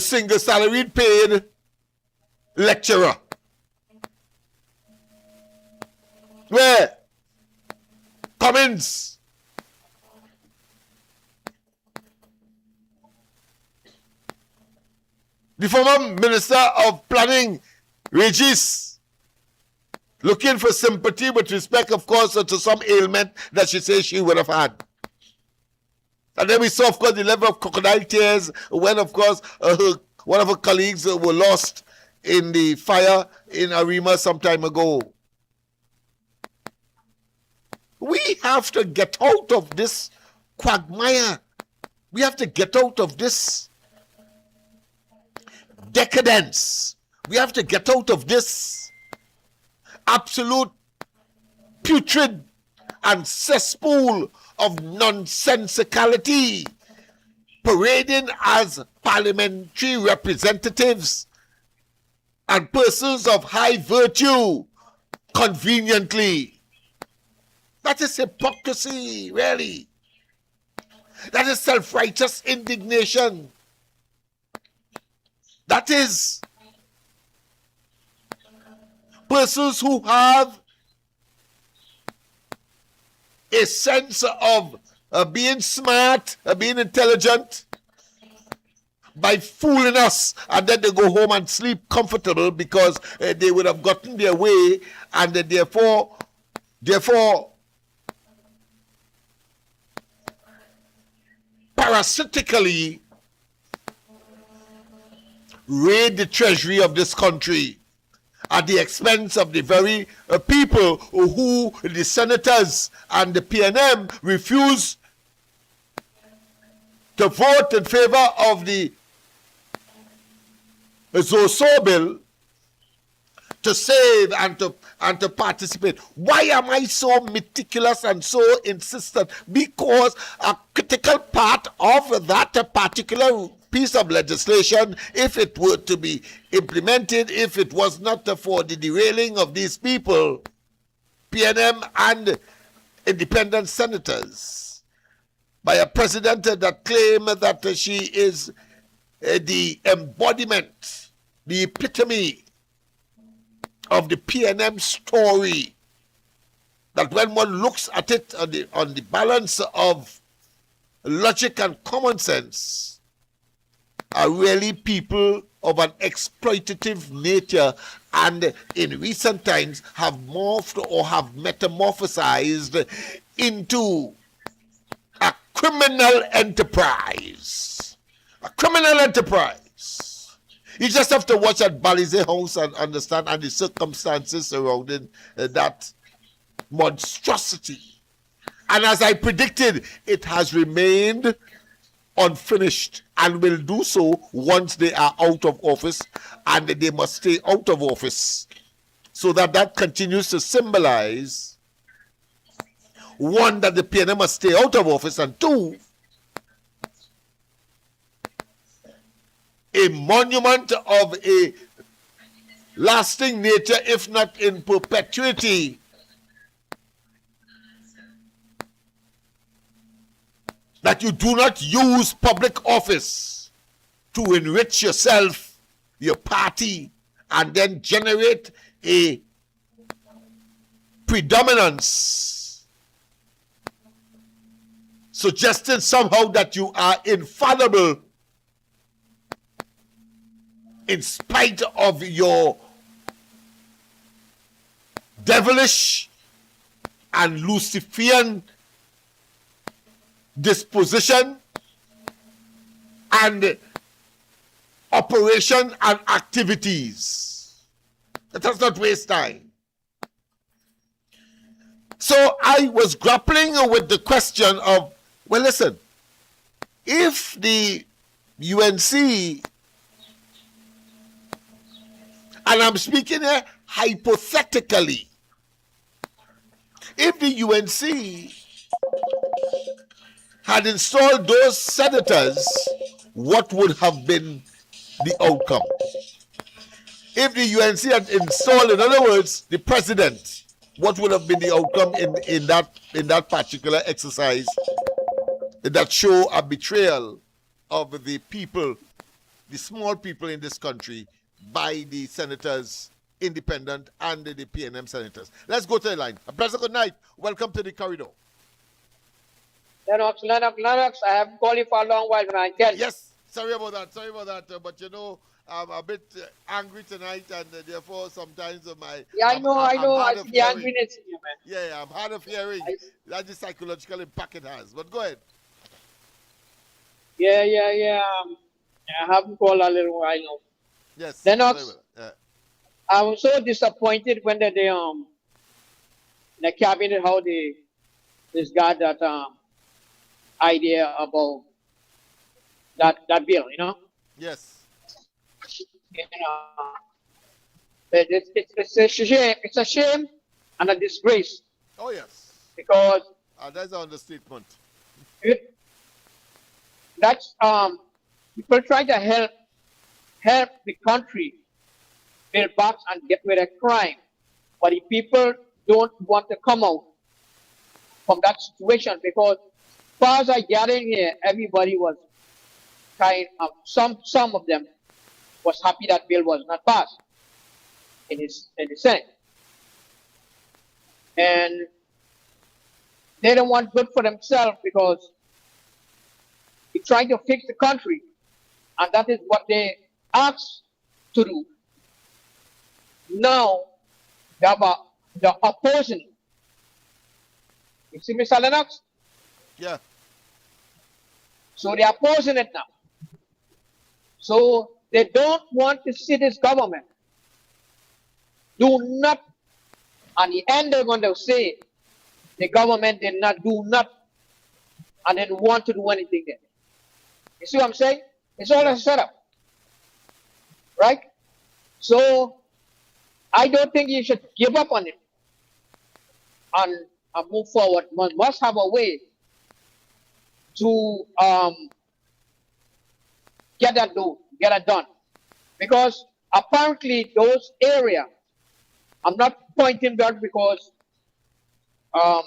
single salaried paid lecturer. Where Cummins the former Minister of Planning, Regis, looking for sympathy with respect, of course, to some ailment that she says she would have had. And then we saw, of course, the level of crocodile tears when, of course, one of her colleagues were lost in the fire in Arima some time ago. We have to get out of this quagmire. We have to get out of this decadence. We have to get out of this absolute putrid and cesspool of nonsensicality, parading as parliamentary representatives and persons of high virtue conveniently. That is hypocrisy, really. That is self-righteous indignation. That is persons who have a sense of being smart, being intelligent, by fooling us, and then they go home and sleep comfortable because they would have gotten their way, and therefore parasitically raid the treasury of this country at the expense of the very people who the senators and the PNM refuse to vote in favor of the Zoso bill to save and to participate. Why am I so meticulous and so insistent? Because a critical part of that particular piece of legislation, if it were to be implemented, if it was not for the derailing of these people PNM and independent senators by a president that claimed that she is the embodiment, the epitome of the PNM story, that when one looks at it on the balance of logic and common sense, are really people of an exploitative nature, and in recent times have morphed or have metamorphosized into a criminal enterprise. A criminal enterprise. You just have to watch at Balize House and understand and the circumstances surrounding that monstrosity. And as I predicted, it has remained unfinished and will do so once they are out of office, and they must stay out of office, so that continues to symbolize, one, that the PNM must stay out of office, and two, a monument of a lasting nature, if not in perpetuity, that you do not use public office to enrich yourself, your party, and then generate a predominance, suggesting somehow that you are infallible in spite of your devilish and Luciferian disposition and operation and activities. Let us not waste time. So I was grappling with the question of, well, listen, if the UNC, and I'm speaking here hypothetically, if the UNC had installed those senators, what would have been the outcome? If the UNC had installed, in other words, the president, what would have been the outcome in that particular exercise that show a betrayal of the people, the small people in this country, by the senators, independent and the PNM senators? Let's go to the line. A pleasant good night. Welcome to the corridor. Lennox, I have called you for a long while, man. Yes, sorry about that. But you know, I'm a bit angry tonight, and therefore sometimes my... Yeah, I know. I see the angriness in you, man. Yeah, I'm hard of hearing. That's the psychological impact it has. But go ahead. Yeah. I haven't called a little while now. Yes. Lennox, I was so disappointed when the cabinet, how this got that idea about that bill, you know? Yes. You know, it's a shame. It's a shame and a disgrace. Oh yes. Because that's an understatement. That's people try to help the country build back and get rid of crime, but the people don't want to come out from that situation, because as far as I gather here, everybody was kind of, some of them was happy that bill was not passed in the Senate. And they don't want good for themselves, because they're trying to fix the country, and that is what they asked to do. Now, the opposing. You see, Mr. Lennox? Yeah. So they're opposing it now. So they don't want to see this government do not, and the end they're going to say the government did not do nothing and didn't want to do anything there. You see what I'm saying? It's all a setup. Right? So I don't think you should give up on it and move forward. One must have a way to get that done. Because apparently those areas, I'm not pointing that because because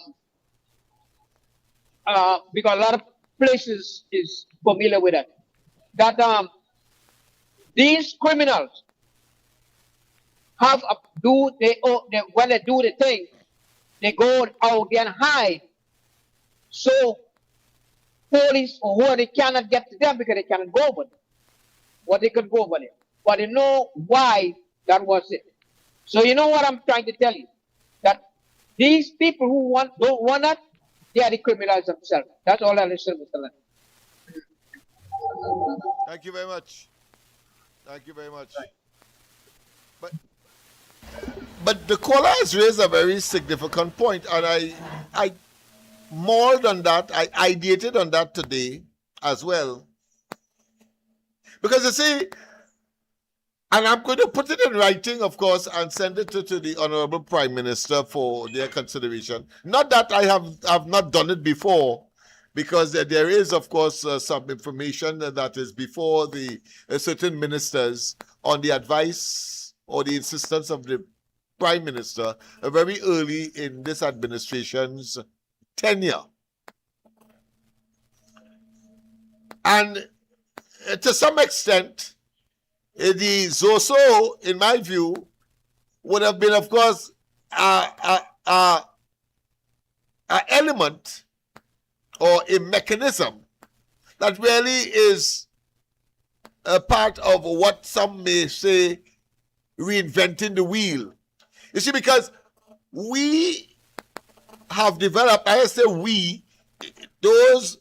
a lot of places is familiar with it, that these criminals have a, do they, when they do the thing, they go out there and hide. So police or who they cannot get to them because they cannot go over them. What they could go over there. But they know why that was it. So you know what I'm trying to tell you? That these people who don't want that, they are the criminals themselves. That's all I listen, Mr. Lennox. Thank you very much. Thank you very much. But the caller has raised a very significant point, and I mauled on that. I ideated on that today as well. Because you see, and I'm going to put it in writing, of course, and send it to the Honorable Prime Minister for their consideration. Not that I have not done it before, because there is, of course, some information that is before the certain ministers on the advice or the insistence of the Prime Minister very early in this administration's tenure. And to some extent, the ZOSO, in my view, would have been, of course, an element or a mechanism that really is a part of what some may say reinventing the wheel. You see, because we have developed, I say we, those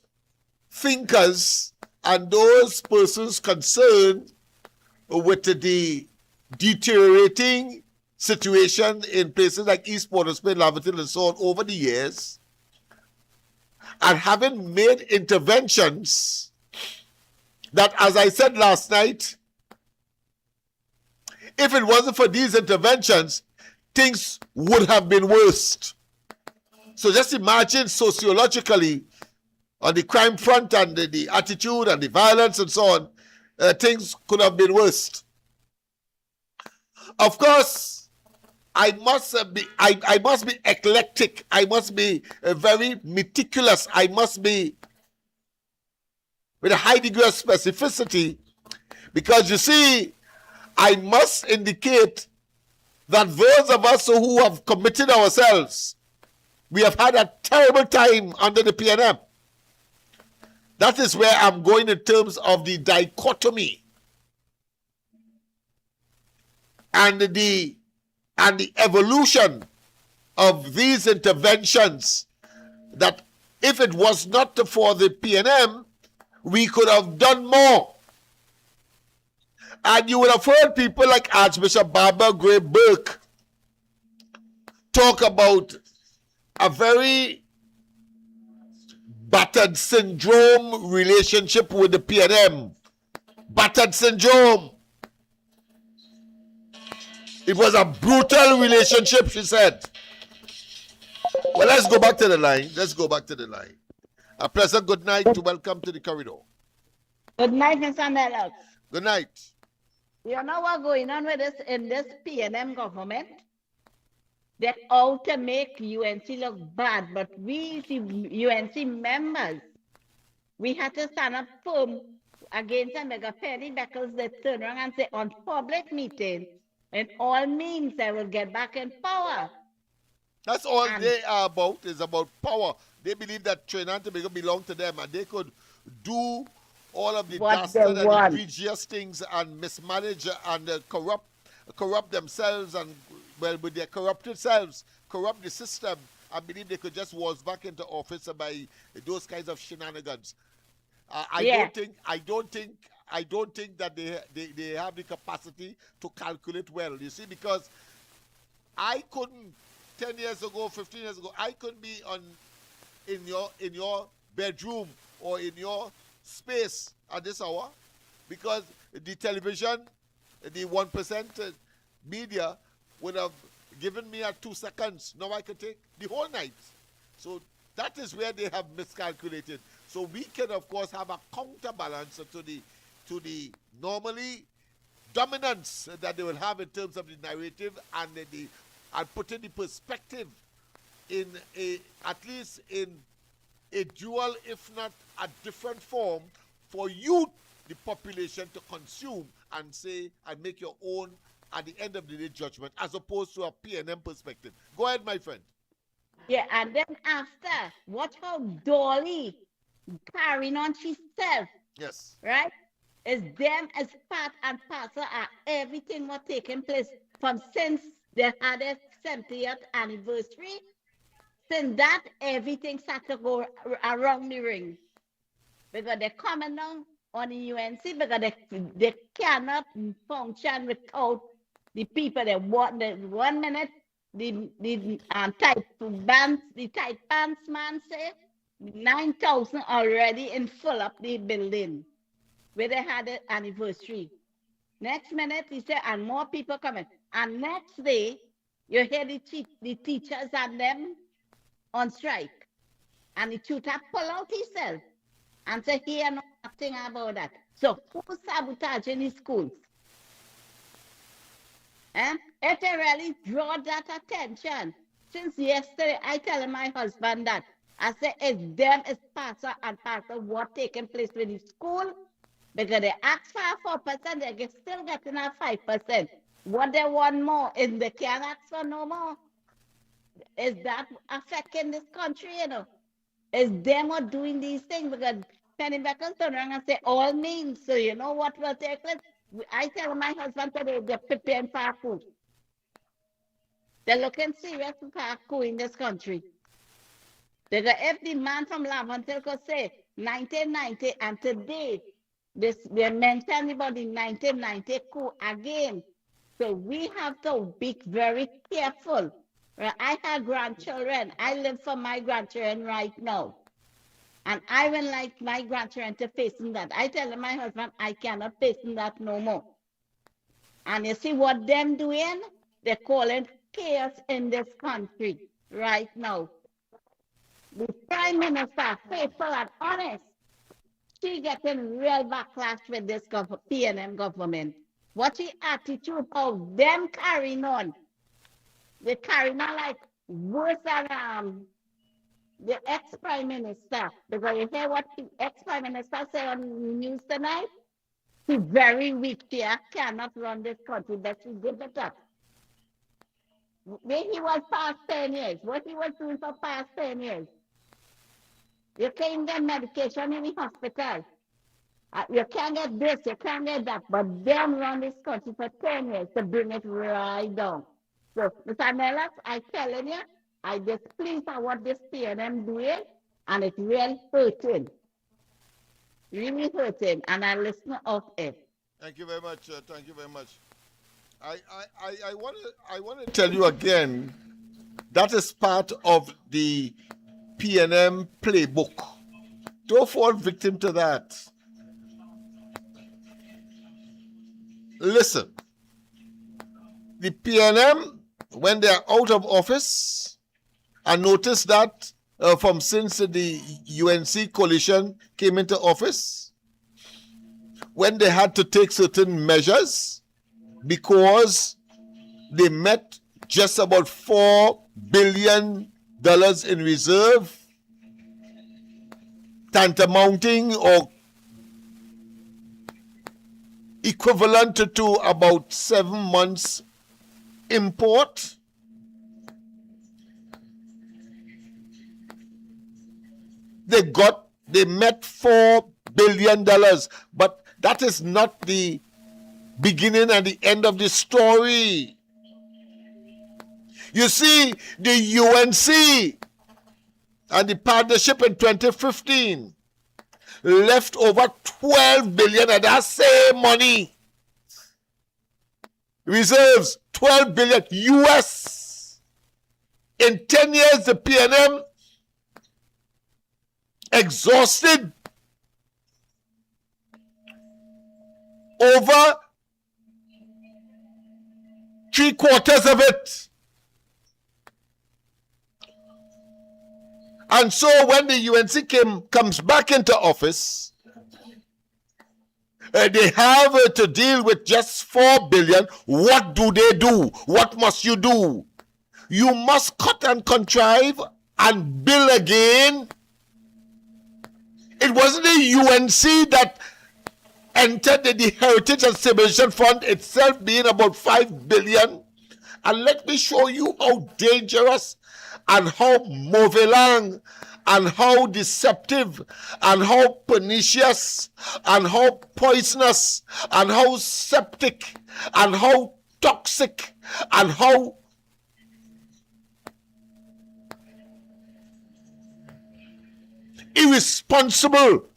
thinkers and those persons concerned with the deteriorating situation in places like East Port of Spain, Laverton, and so on over the years, and having made interventions that, as I said last night, if it wasn't for these interventions, things would have been worse. So just imagine sociologically, on the crime front and the attitude and the violence and so on, things could have been worse. Of course, I must be eclectic. I must be very meticulous. I must be with a high degree of specificity, because you see, I must indicate that those of us who have committed ourselves, we have had a terrible time under the PNM. That is where I'm going in terms of the dichotomy and the evolution of these interventions, that if it was not for the PNM, we could have done more. And you would have heard people like Archbishop Barbara Gray Burke talk about a very battered syndrome relationship with the PNM. Battered syndrome. It was a brutal relationship, she said. Well, let's go back to the line. Let's go back to the line. A pleasant good night to welcome to the corridor. Good night, Mr. Lennox. Good night. You know what's going on with this in this PNM government? They're out to make UNC look bad, but we, the UNC members, we had to stand up firm against them. Mega Penny because they turn around and say on public meeting, in all means, I will get back in power. That's all they are about, is about power. They believe that Trinidad and Tobago belong to them, and they could do all of the dastard and egregious things and mismanage and corrupt themselves, and, well, with their corrupted selves, corrupt the system, and believe they could just waltz back into office by those kinds of shenanigans. I don't think that they have the capacity to calculate well. You see, because I couldn't 10 years ago, 15 years ago, I couldn't be in your bedroom or in your space at this hour, because the television, the 1% media would have given me 2 seconds. Now I could take the whole night. So that is where they have miscalculated. So we can, of course, have a counterbalance to the normally dominance that they will have in terms of the narrative and putting the perspective in at least in a dual, if not a different form, for you, the population, to consume and say and make your own at the end of the day judgment, as opposed to a P&M perspective. Go ahead, my friend. Yeah, and then after, watch how Dolly carrying on herself, Yes. right? Is them as part and parcel of everything what taking place from since they had their 70th anniversary. Since that, everything started to go around the ring. Because they're coming down on the UNC because they cannot function without the people that want the 1 minute the tight pants man say 9,000 already in full up the building where they had the anniversary. Next minute he said and more people coming. And next day you hear the teachers and them on strike. And the tutor pull out himself and say he know nothing about that. So who's sabotaging the schools? It really draw that attention. Since yesterday, I tell my husband that. I say it's them, it's parcel and parcel what taking place with the school. Because they ask for 4%, they're still getting a 5%. What they want more is they can't ask for no more. Is that affecting this country, you know? Is them are doing these things because Penny Beckles turn around and say all means. So you know what will take place? I tell my husband today they're preparing for a coup. They're looking serious for a coup in this country. Because if the man from Laventille could say 1990 and today they mentioned about the 1990 coup again. So we have to be very careful. I have grandchildren. I live for my grandchildren right now. And I would like my grandchildren to face that. I tell my husband, I cannot face that no more. And you see what them doing? They're calling chaos in this country right now. The Prime Minister, faithful and honest, she getting real backlash with this P&M government. What's the attitude of them carrying on? They carrying on like worse than the ex-prime minister. Because you hear what the ex-prime minister said on the news tonight? She's very weak. She cannot run this country, but she give it up. Where he was past 10 years, what he was doing for past 10 years. You can't get medication in the hospital. You can't get this, you can't get that, but them run this country for 10 years to bring it right down. So, Mr. Lennox, I'm telling you, I displeased at what this PNM doing, and it's really hurting. Really hurting, and I listen of it. Thank you very much. Thank you very much. I want to tell you again, that is part of the PNM playbook. Don't fall victim to that. Listen, the PNM, when they are out of office, I noticed that from since the UNC coalition came into office, when they had to take certain measures because they met just about $4 billion in reserve, tantamounting or equivalent to about 7 months import. They met $4 billion, but that is not the beginning and the end of the story. You see, the UNC and the partnership in 2015 left over $12 billion of that same money. Reserves, $12 billion US. In 10 years, the PNM exhausted over 3/4 of it. And so when the UNC comes back into office, they have to deal with just $4 billion. What do they do? What must you do? you must cut and contrive and build again. It wasn't the UNC that entered the Heritage and Civilization Fund itself being about 5 billion. And let me show you how dangerous and how mauvais and how deceptive and how pernicious and how poisonous and how septic and how toxic and how irresponsible,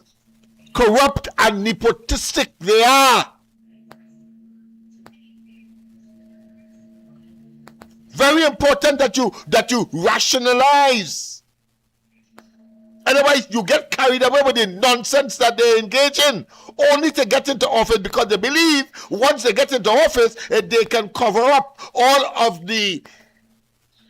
corrupt and nepotistic they are. Very important that you rationalize. Otherwise, you get carried away with the nonsense that they engage in, only to get into office because they believe once they get into office, they can cover up all of the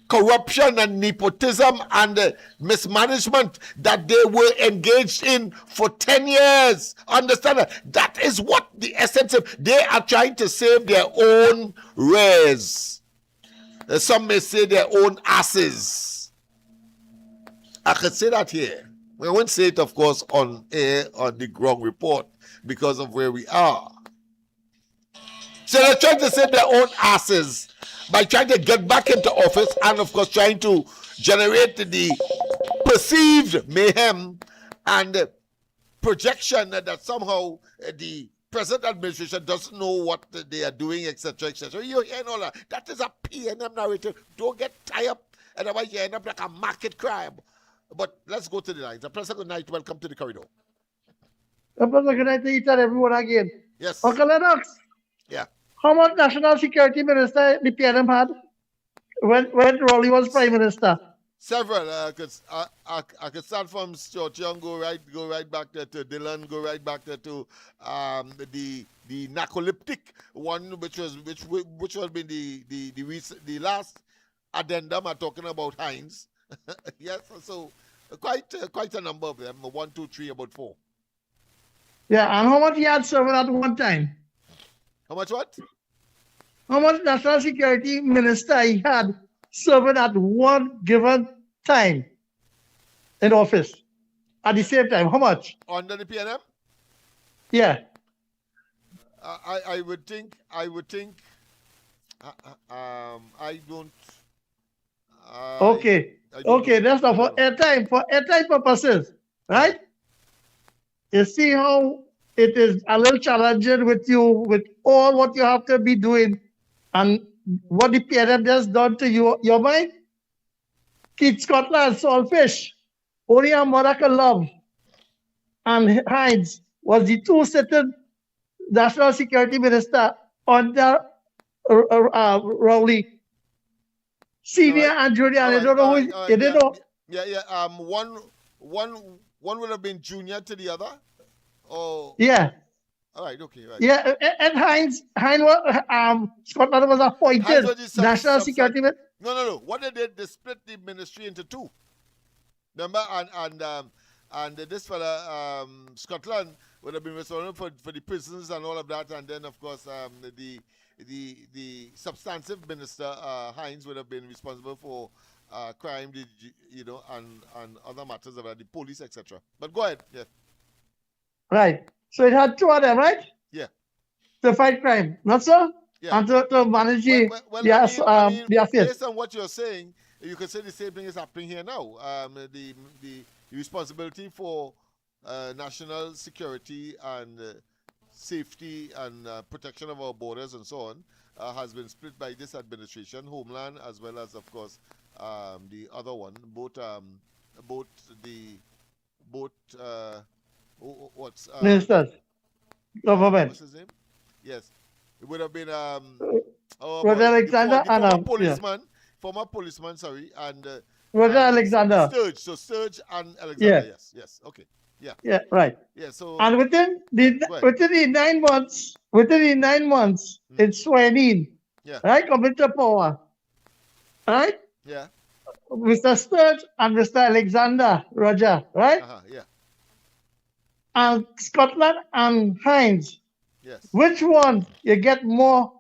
corruption and nepotism and mismanagement that they were engaged in for 10 years. Understand that? That is what the essence of. They are trying to save their own rares. Some may say their own asses. I could say that here. We won't say it, of course, on air, on the ground report, because of where we are. So they're trying to save their own asses by trying to get back into office and, of course, trying to generate the perceived mayhem and projection that somehow the present administration doesn't know what they are doing, etc., etc. You hear all that. That is a PNM narrative. Don't get tied up, otherwise you end up like a market crab. But let's go to the lines. A pleasant good night. Welcome to the corridor. A pleasant good night to each and everyone again. Yes. Uncle Lennox. Yeah. How much National Security Minister the PNM had when Raleigh was Prime Minister? Several. I could start from Stuart Young, go right back there to Dillon, go right back there to the narcoleptic one, which was been the last addendum. I'm talking about Hines. Yes, so quite a number of them. 1, 2, 3, about 4. Yeah, and how much he had served at one time? How much what? How much National Security Minister he had serving at one given time in office at the same time? How much? Under the PNM? Yeah. I would think. I don't. Okay. Okay, that's not for airtime purposes, right? You see how it is a little challenging with you, with all what you have to be doing and what the PNM has done to you, your mind? Keith Scotland, Saltfish, only a mother can love, and Hines was the two sitting National Security Minister under Rowley. Senior and junior, I don't know who you didn't know. Yeah. One would have been junior to the other. Oh. Yeah. All right. Okay. Right. Yeah, and Hines Scotland was appointed National Security Minister. No. What they did, they split the ministry into two. Remember, and this fella Scotland would have been responsible for the prisons and all of that, and then of course the substantive minister Hines would have been responsible for crime, and other matters about the police, etc. But go ahead. Yeah. Right. So it had two of them, right? Yeah. To fight crime, not so? Yeah. And to manage the affairs. Based on what you're saying, you can say the same thing is happening here now. The responsibility for national security and safety and protection of our borders and so on has been split by this administration, Homeland, as well as, of course, the other one. Ministers, government. What's his name? Yes, it would have been Roger Alexander and former policeman, sorry, and Roger Alexander. Sturge and Alexander. Yeah. Yes. Okay. Yeah. Yeah. Right. Yeah. So. And within the 9 months, it's swearing. Yeah. Right, coming to power. Right. Yeah. Mr. Sturge and Mr. Alexander, Roger. Right. Yeah. And Scotland and Hines. Yes. Which one you get more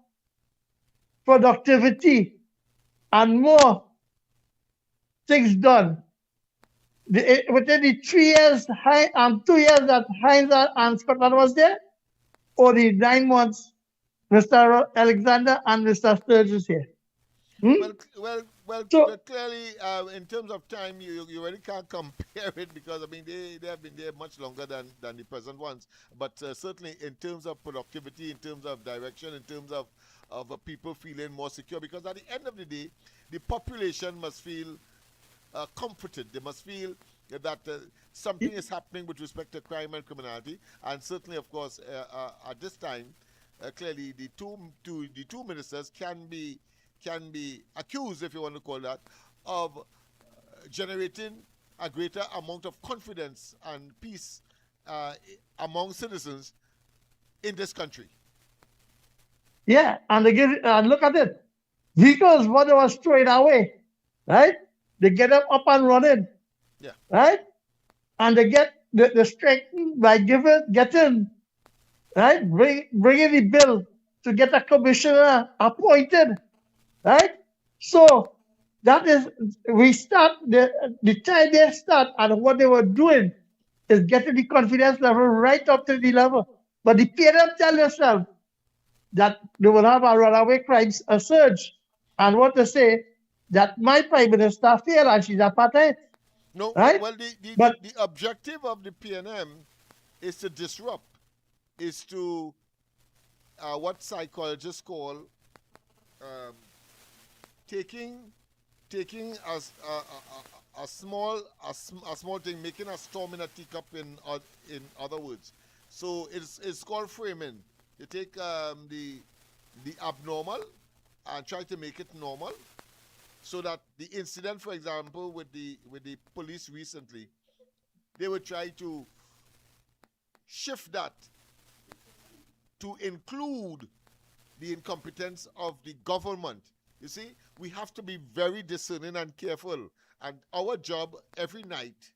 productivity and more things done. Within the 3 years, 2 years that Heinz and Scotland was there, or the 9 months, Mr. Alexander and Mr. Sturge was here. Hmm? So, Clearly, in terms of time, you really can't compare it because I mean they have been there much longer than the present ones. But certainly, in terms of productivity, in terms of direction, in terms of people feeling more secure, because at the end of the day, the population must feel comforted. They must feel that something is happening with respect to crime and criminality, and certainly, of course, at this time, clearly the two ministers can be accused, if you want to call that, of generating a greater amount of confidence and peace among citizens in this country. yeah, and look at it. Vehicles, what they was throwing away, right? They get them up and running, Yeah. right? And they get the strength by getting, right? Bringing the bill to get a commissioner appointed, right? So that is, we start, the time they start and what they were doing is getting the confidence level right up to the level. But the PNM tell themselves that they will have a runaway crimes a surge. And what to say, that my prime minister failed and she's apartheid. No, right? well, But the objective of the PNM is to disrupt, is to what psychologists call taking a small thing, making a storm in a teacup. In other words, so it's called framing. You take the abnormal and try to make it normal, so that the incident, for example, with the police recently, they would try to shift that to include the incompetence of the government. You see, we have to be very discerning and careful. And our job every night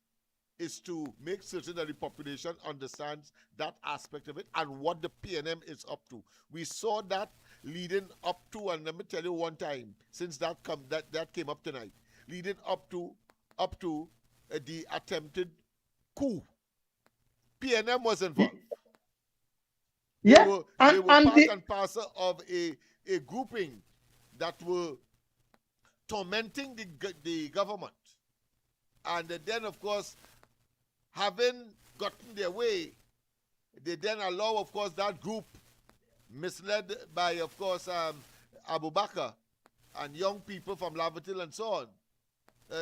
is to make certain that the population understands that aspect of it and what the PNM is up to. We saw that leading up to, and let me tell you one time, since that came up tonight, leading up to the attempted coup. PNM was involved. yeah, They were and part the, and parcel of a grouping that were tormenting the government. And then, of course, having gotten their way, they then allow, of course, that group, misled by, of course, Abu Bakr and young people from Lavatil and so on,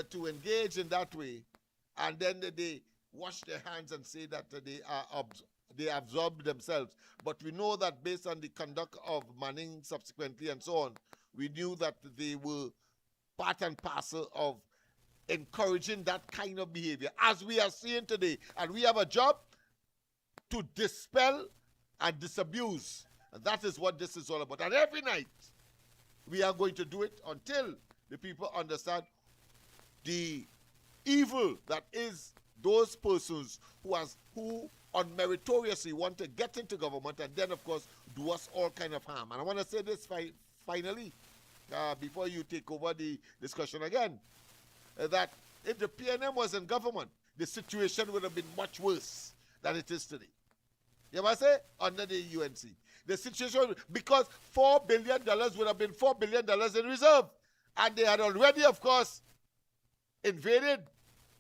to engage in that way. And then they wash their hands and say that they absorbed themselves. But we know that based on the conduct of Manning subsequently and so on, we knew that they were part and parcel of encouraging that kind of behavior, as we are seeing today. And we have a job to dispel and disabuse. And that is what this is all about. And every night, we are going to do it until the people understand the evil that is those persons who unmeritoriously want to get into government and then, of course, do us all kind of harm. And I want to say this finally, before you take over the discussion again, that if the PNM was in government, the situation would have been much worse than it is today. You must say, under the UNC. The situation, because $4 billion would have been $4 billion in reserve. And they had already, of course, invaded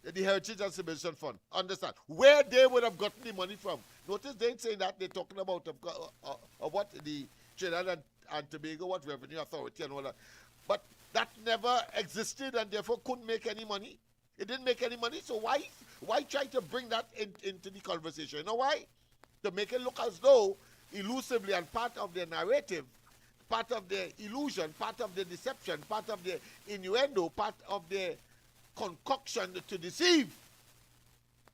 the Heritage and Civilization Fund. Understand? Where they would have gotten the money from. Notice they ain't saying that. They're talking about what the Trinidad and Tobago, what Revenue Authority and all that. But that never existed and therefore couldn't make any money. It didn't make any money, so why try to bring that into the conversation? You know why? To make it look as though elusively, and part of their narrative, part of their illusion, part of the deception, part of the innuendo, part of their concoction to deceive,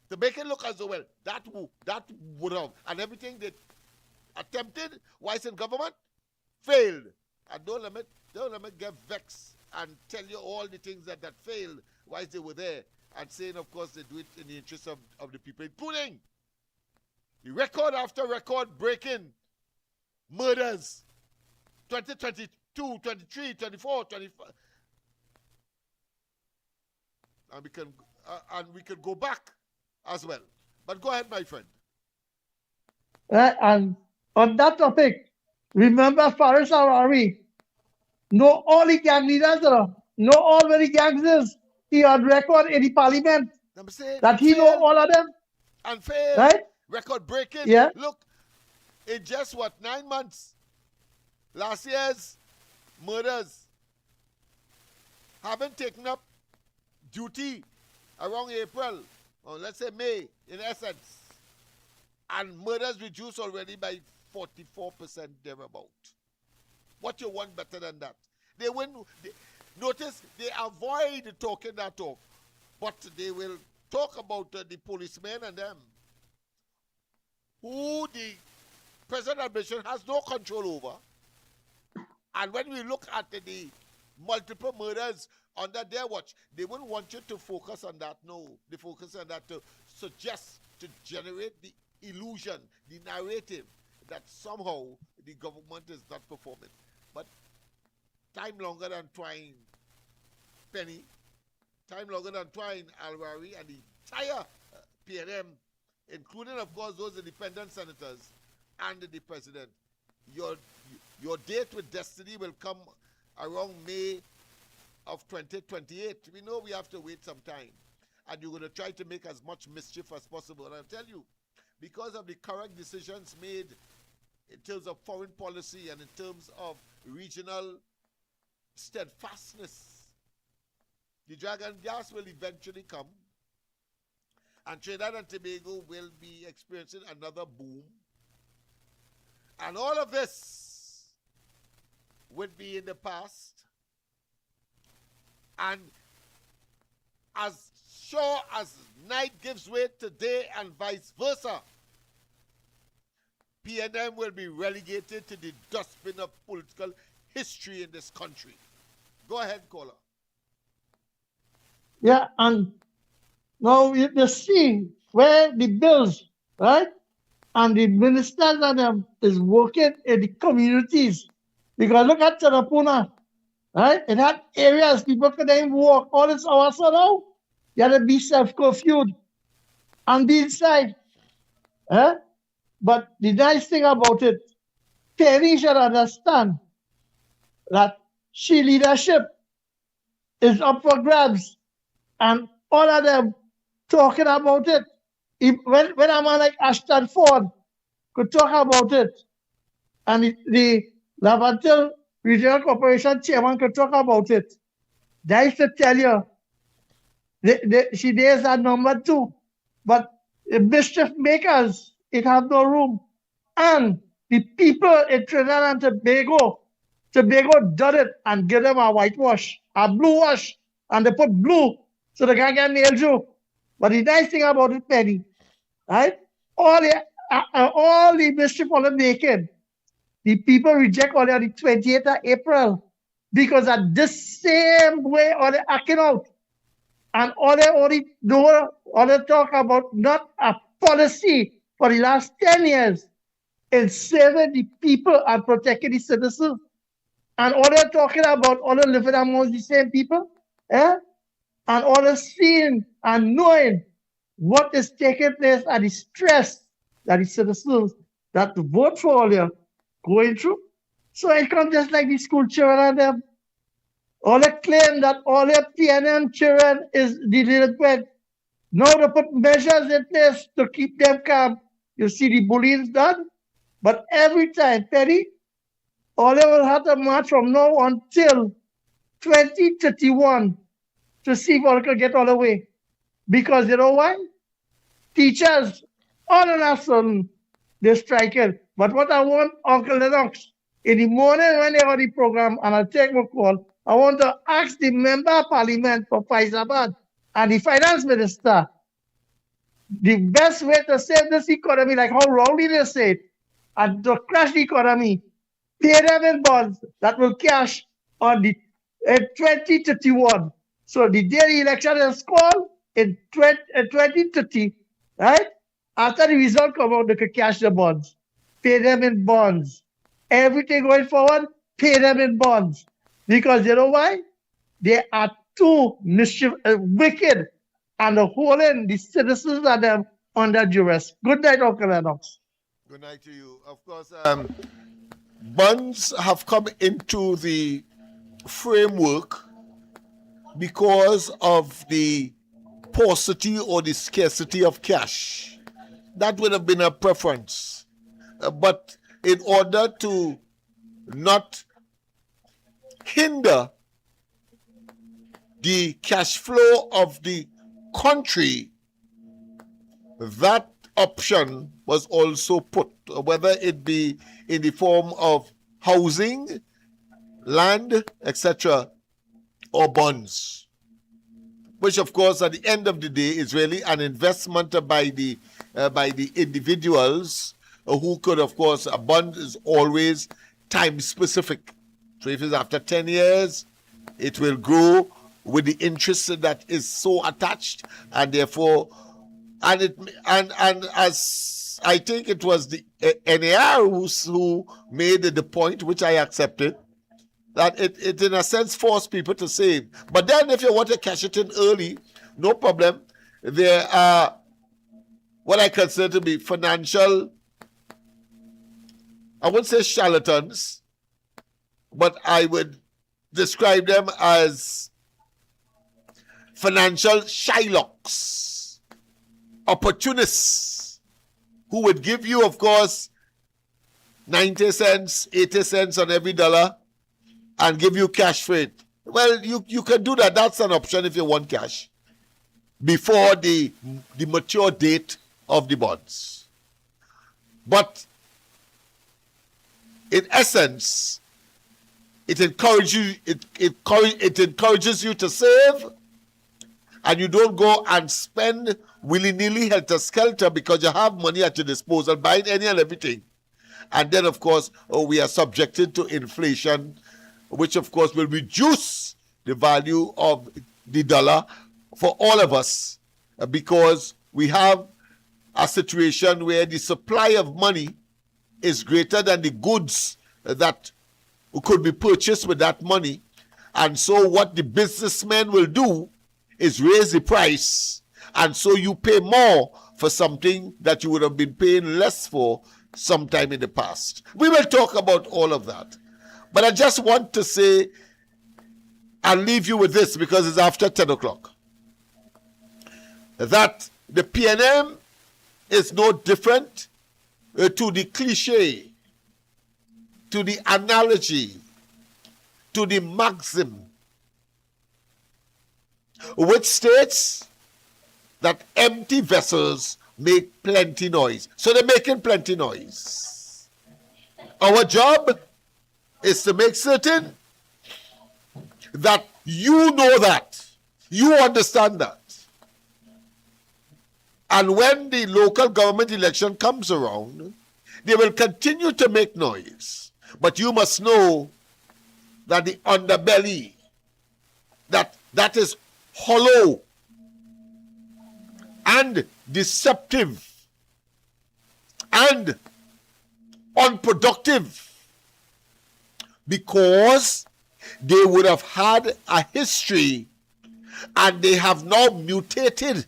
to make it look as though, well, that would have, and everything they attempted whilst in government failed. And don't let me get vexed and tell you all the things that failed whilst they were there, and saying, of course, they do it in the interest of the people, including the record after record breaking murders, 2022, 23, 24, 25. and we can go back as well. But go ahead, my friend. And on that topic, remember Faris Arari, know all the gang leaders, know all where the gangs is. He on record in the parliament that he know all of them. And failed. Right? Record breaking. Yeah. Look, in just 9 months, last year's murders haven't taken up duty around April, or let's say May, in essence. And murders reduced already by 44% thereabout. What you want better than that? Notice they avoid talking that talk, but they will talk about the policemen and them, who the present administration has no control over. And when we look at the multiple murders under their watch, they wouldn't want you to focus on that. No, they focus on that to suggest, to generate the illusion, the narrative that somehow the government is not performing. But time longer than trying Penny, time longer than trying Alwari and the entire PNM, including, of course, those independent senators and the president. Your date with destiny will come around May of 2028. We know we have to wait some time. And you're going to try to make as much mischief as possible. And I'll tell you, because of the correct decisions made in terms of foreign policy and in terms of regional steadfastness, the dragon gas will eventually come, and Trinidad and Tobago will be experiencing another boom. And all of this would be in the past. And as sure as night gives way to day and vice versa, PNM will be relegated to the dustbin of political history in this country. Go ahead, caller. Yeah, and now you see where the bills, right? And the ministers and them is working in the communities. Because look at Tarapuna, right? It had areas people couldn't even walk all this hours so now. You had to be self-curfewed and be inside. Eh? But the nice thing about it, Penny should understand that she leadership is up for grabs. And all of them talking about it. When a man like Ashton Ford could talk about it, and the Lavantil Regional Corporation chairman could talk about it, that is to tell you, she is at number 2. But the mischief makers, it have no room. And the people in Trinidad and Tobago done it and give them a whitewash, a blue wash, and they put blue so they can't get nailed you. But the nice thing about it, Penny, right? All the mischief all making, the people reject all the 28th of April because at this same way all they acting out. And all they talk about not a policy for the last 10 years in saving the people and protecting the citizens. And all they're talking about, all they're living amongst the same people, and all they're seeing and knowing what is taking place and the stress that the citizens that vote for all you going through. So it comes just like the school children and them. All they claim that all their PNM children is delinquent. Now they put measures in place to keep them calm. You see the bullying done. But every time, Penny, all they will have to march from now until 2031 to see if all can get all the way. Because you know why? Teachers, all of a sudden, they're striking. But what I want, Uncle Lennox, in the morning when they have the program, and I'll take my call, I want to ask the member of parliament for Faizabad and the finance minister, the best way to save this economy, like how wrongly they say it, and to crash the economy, pay them in bonds that will cash on the 2031. So the day the election is called in 2030, right? After the result come out, they can cash the bonds, pay them in bonds. Everything going forward, pay them in bonds. Because you know why? They are too mischief, wicked, and holding the citizens of them under duress. Good night, Uncle Lennox. Good night to you. Of course, bonds have come into the framework because of the paucity or the scarcity of cash. That would have been a preference. But in order to not hinder the cash flow of the country, that option was also put, whether it be in the form of housing, land, etc., or bonds, which of course at the end of the day is really an investment by the individuals who could, of course, a bond is always time specific. So if it's after 10 years, it will grow with the interest that is so attached, and therefore, and as I think it was the NAR who made the point, which I accepted, that it in a sense forced people to save. But then if you want to cash it in early, no problem. There are what I consider to be financial, I wouldn't say charlatans, but I would describe them as financial Shylocks, opportunists, who would give you, of course, 90 cents, 80 cents on every dollar and give you cash for it. Well, you can do that. That's an option if you want cash before the mature date of the bonds. But in essence, it encourages you to save, and you don't go and spend willy-nilly, helter-skelter, because you have money at your disposal, buying any and everything. And then, of course, we are subjected to inflation, which, of course, will reduce the value of the dollar for all of us, because we have a situation where the supply of money is greater than the goods that could be purchased with that money. And so what the businessmen will do is raise the price, and so you pay more for something that you would have been paying less for sometime in the past. We will talk about all of that. But I just want to say, I'll leave you with this because it's after 10 o'clock, that the PNM is no different to the cliche, to the analogy, to the maxim, which states that empty vessels make plenty noise. So they're making plenty noise. Our job is to make certain that you know that, you understand that. And when the local government election comes around, they will continue to make noise. But you must know that the underbelly, that is hollow and deceptive and unproductive, because they would have had a history and they have now mutated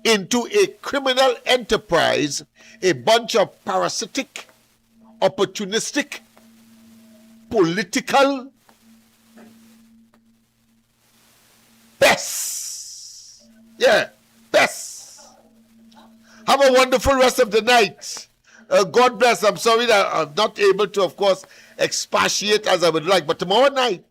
into a criminal enterprise, a bunch of parasitic, opportunistic, political pests. Yeah, pests. Have a wonderful rest of the night. God bless. I'm sorry that I'm not able to, of course, expatiate as I would like, but tomorrow night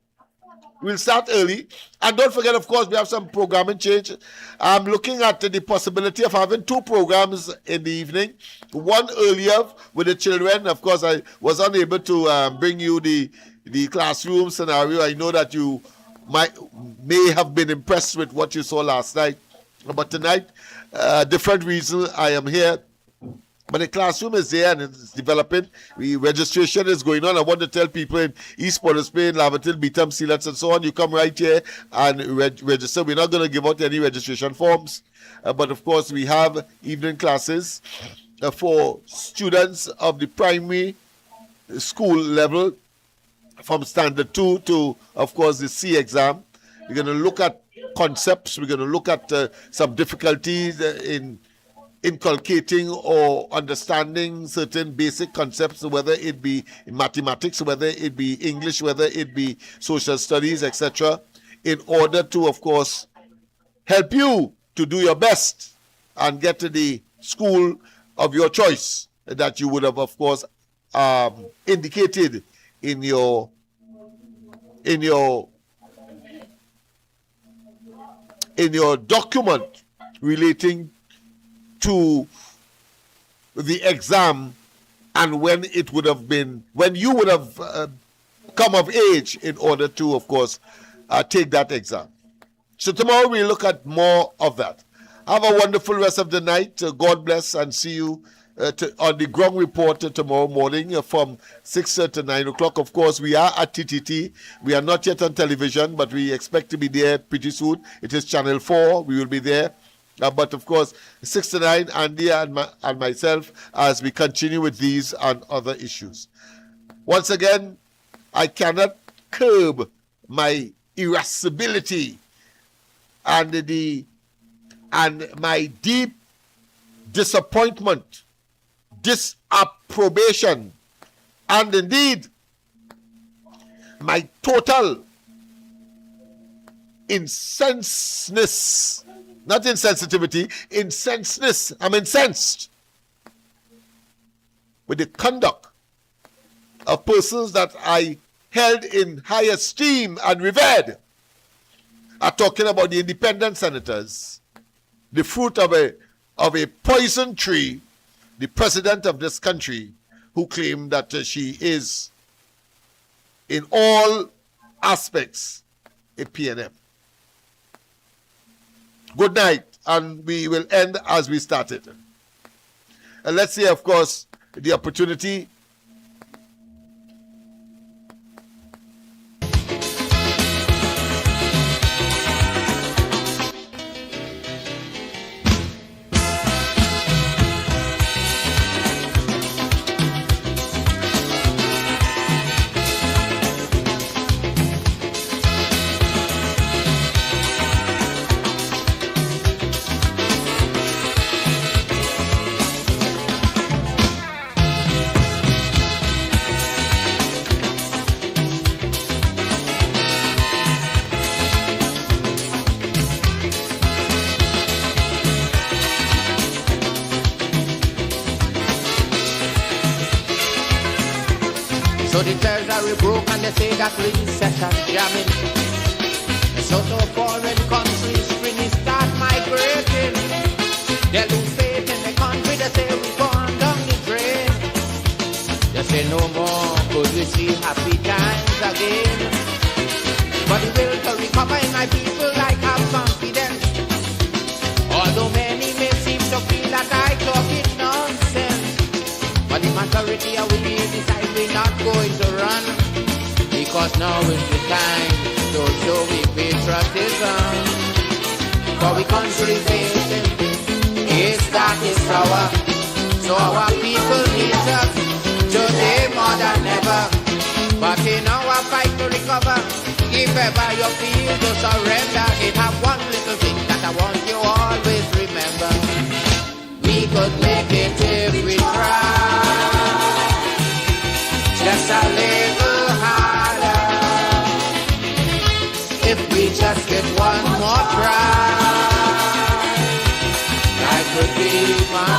we'll start early. And don't forget, of course, we have some programming change. I'm looking at the possibility of having 2 programs in the evening. One earlier with the children. Of course, I was unable to bring you the classroom scenario. I know that you may have been impressed with what you saw last night. But tonight, different reason I am here. But the classroom is there and it's developing. The registration is going on. I want to tell people in East Port of Spain, Lavatil, Beetham, Sealats, and so on, you come right here and register. We're not going to give out any registration forms. But of course, we have evening classes for students of the primary school level from standard 2 to, of course, the C exam. We're going to look at concepts. We're going to look at some difficulties in inculcating or understanding certain basic concepts, whether it be in mathematics, whether it be English, whether it be social studies, etc., in order to, of course, help you to do your best and get to the school of your choice that you would have, of course, indicated in your document relating to the exam and when you would have come of age in order to, of course, take that exam. So tomorrow we'll look at more of that. Have a wonderful rest of the night. God bless, and see you on the ground report tomorrow morning from 6 to 9 o'clock. Of course, we are at TTT. We are not yet on television, but we expect to be there pretty soon. It is Channel 4. We will be there. But of course, 6 to 9, Andy and myself, as we continue with these and other issues. Once again, I cannot curb my irascibility and my deep disappointment, disapprobation, and indeed my total insenseness, not insensitivity, insenseness. I'm incensed with the conduct of persons that I held in high esteem and revered. I'm talking about the independent senators, the fruit of a poison tree, the president of this country, who claimed that she is in all aspects a PNM. Good night, and we will end as we started. And let's see, of course, the opportunity. So the treasury broke and they say that recession jamming. So foreign countries really start migrating. They lose faith in the country, they say we gone down the drain. They say no more could we see happy times again. But the will to recover in my people like have confidence. Although many may seem to feel that I talk it nonsense, but the majority of we decide we're not going to run, because now is the time to show we patriotism. For we country facing its darkest hour, so our people need us today more than ever. But in our fight to recover, if ever you feel to surrender, it have one little thing that I want you always remember. We could make it if we try, just a little harder. If we just get one more try, I could be my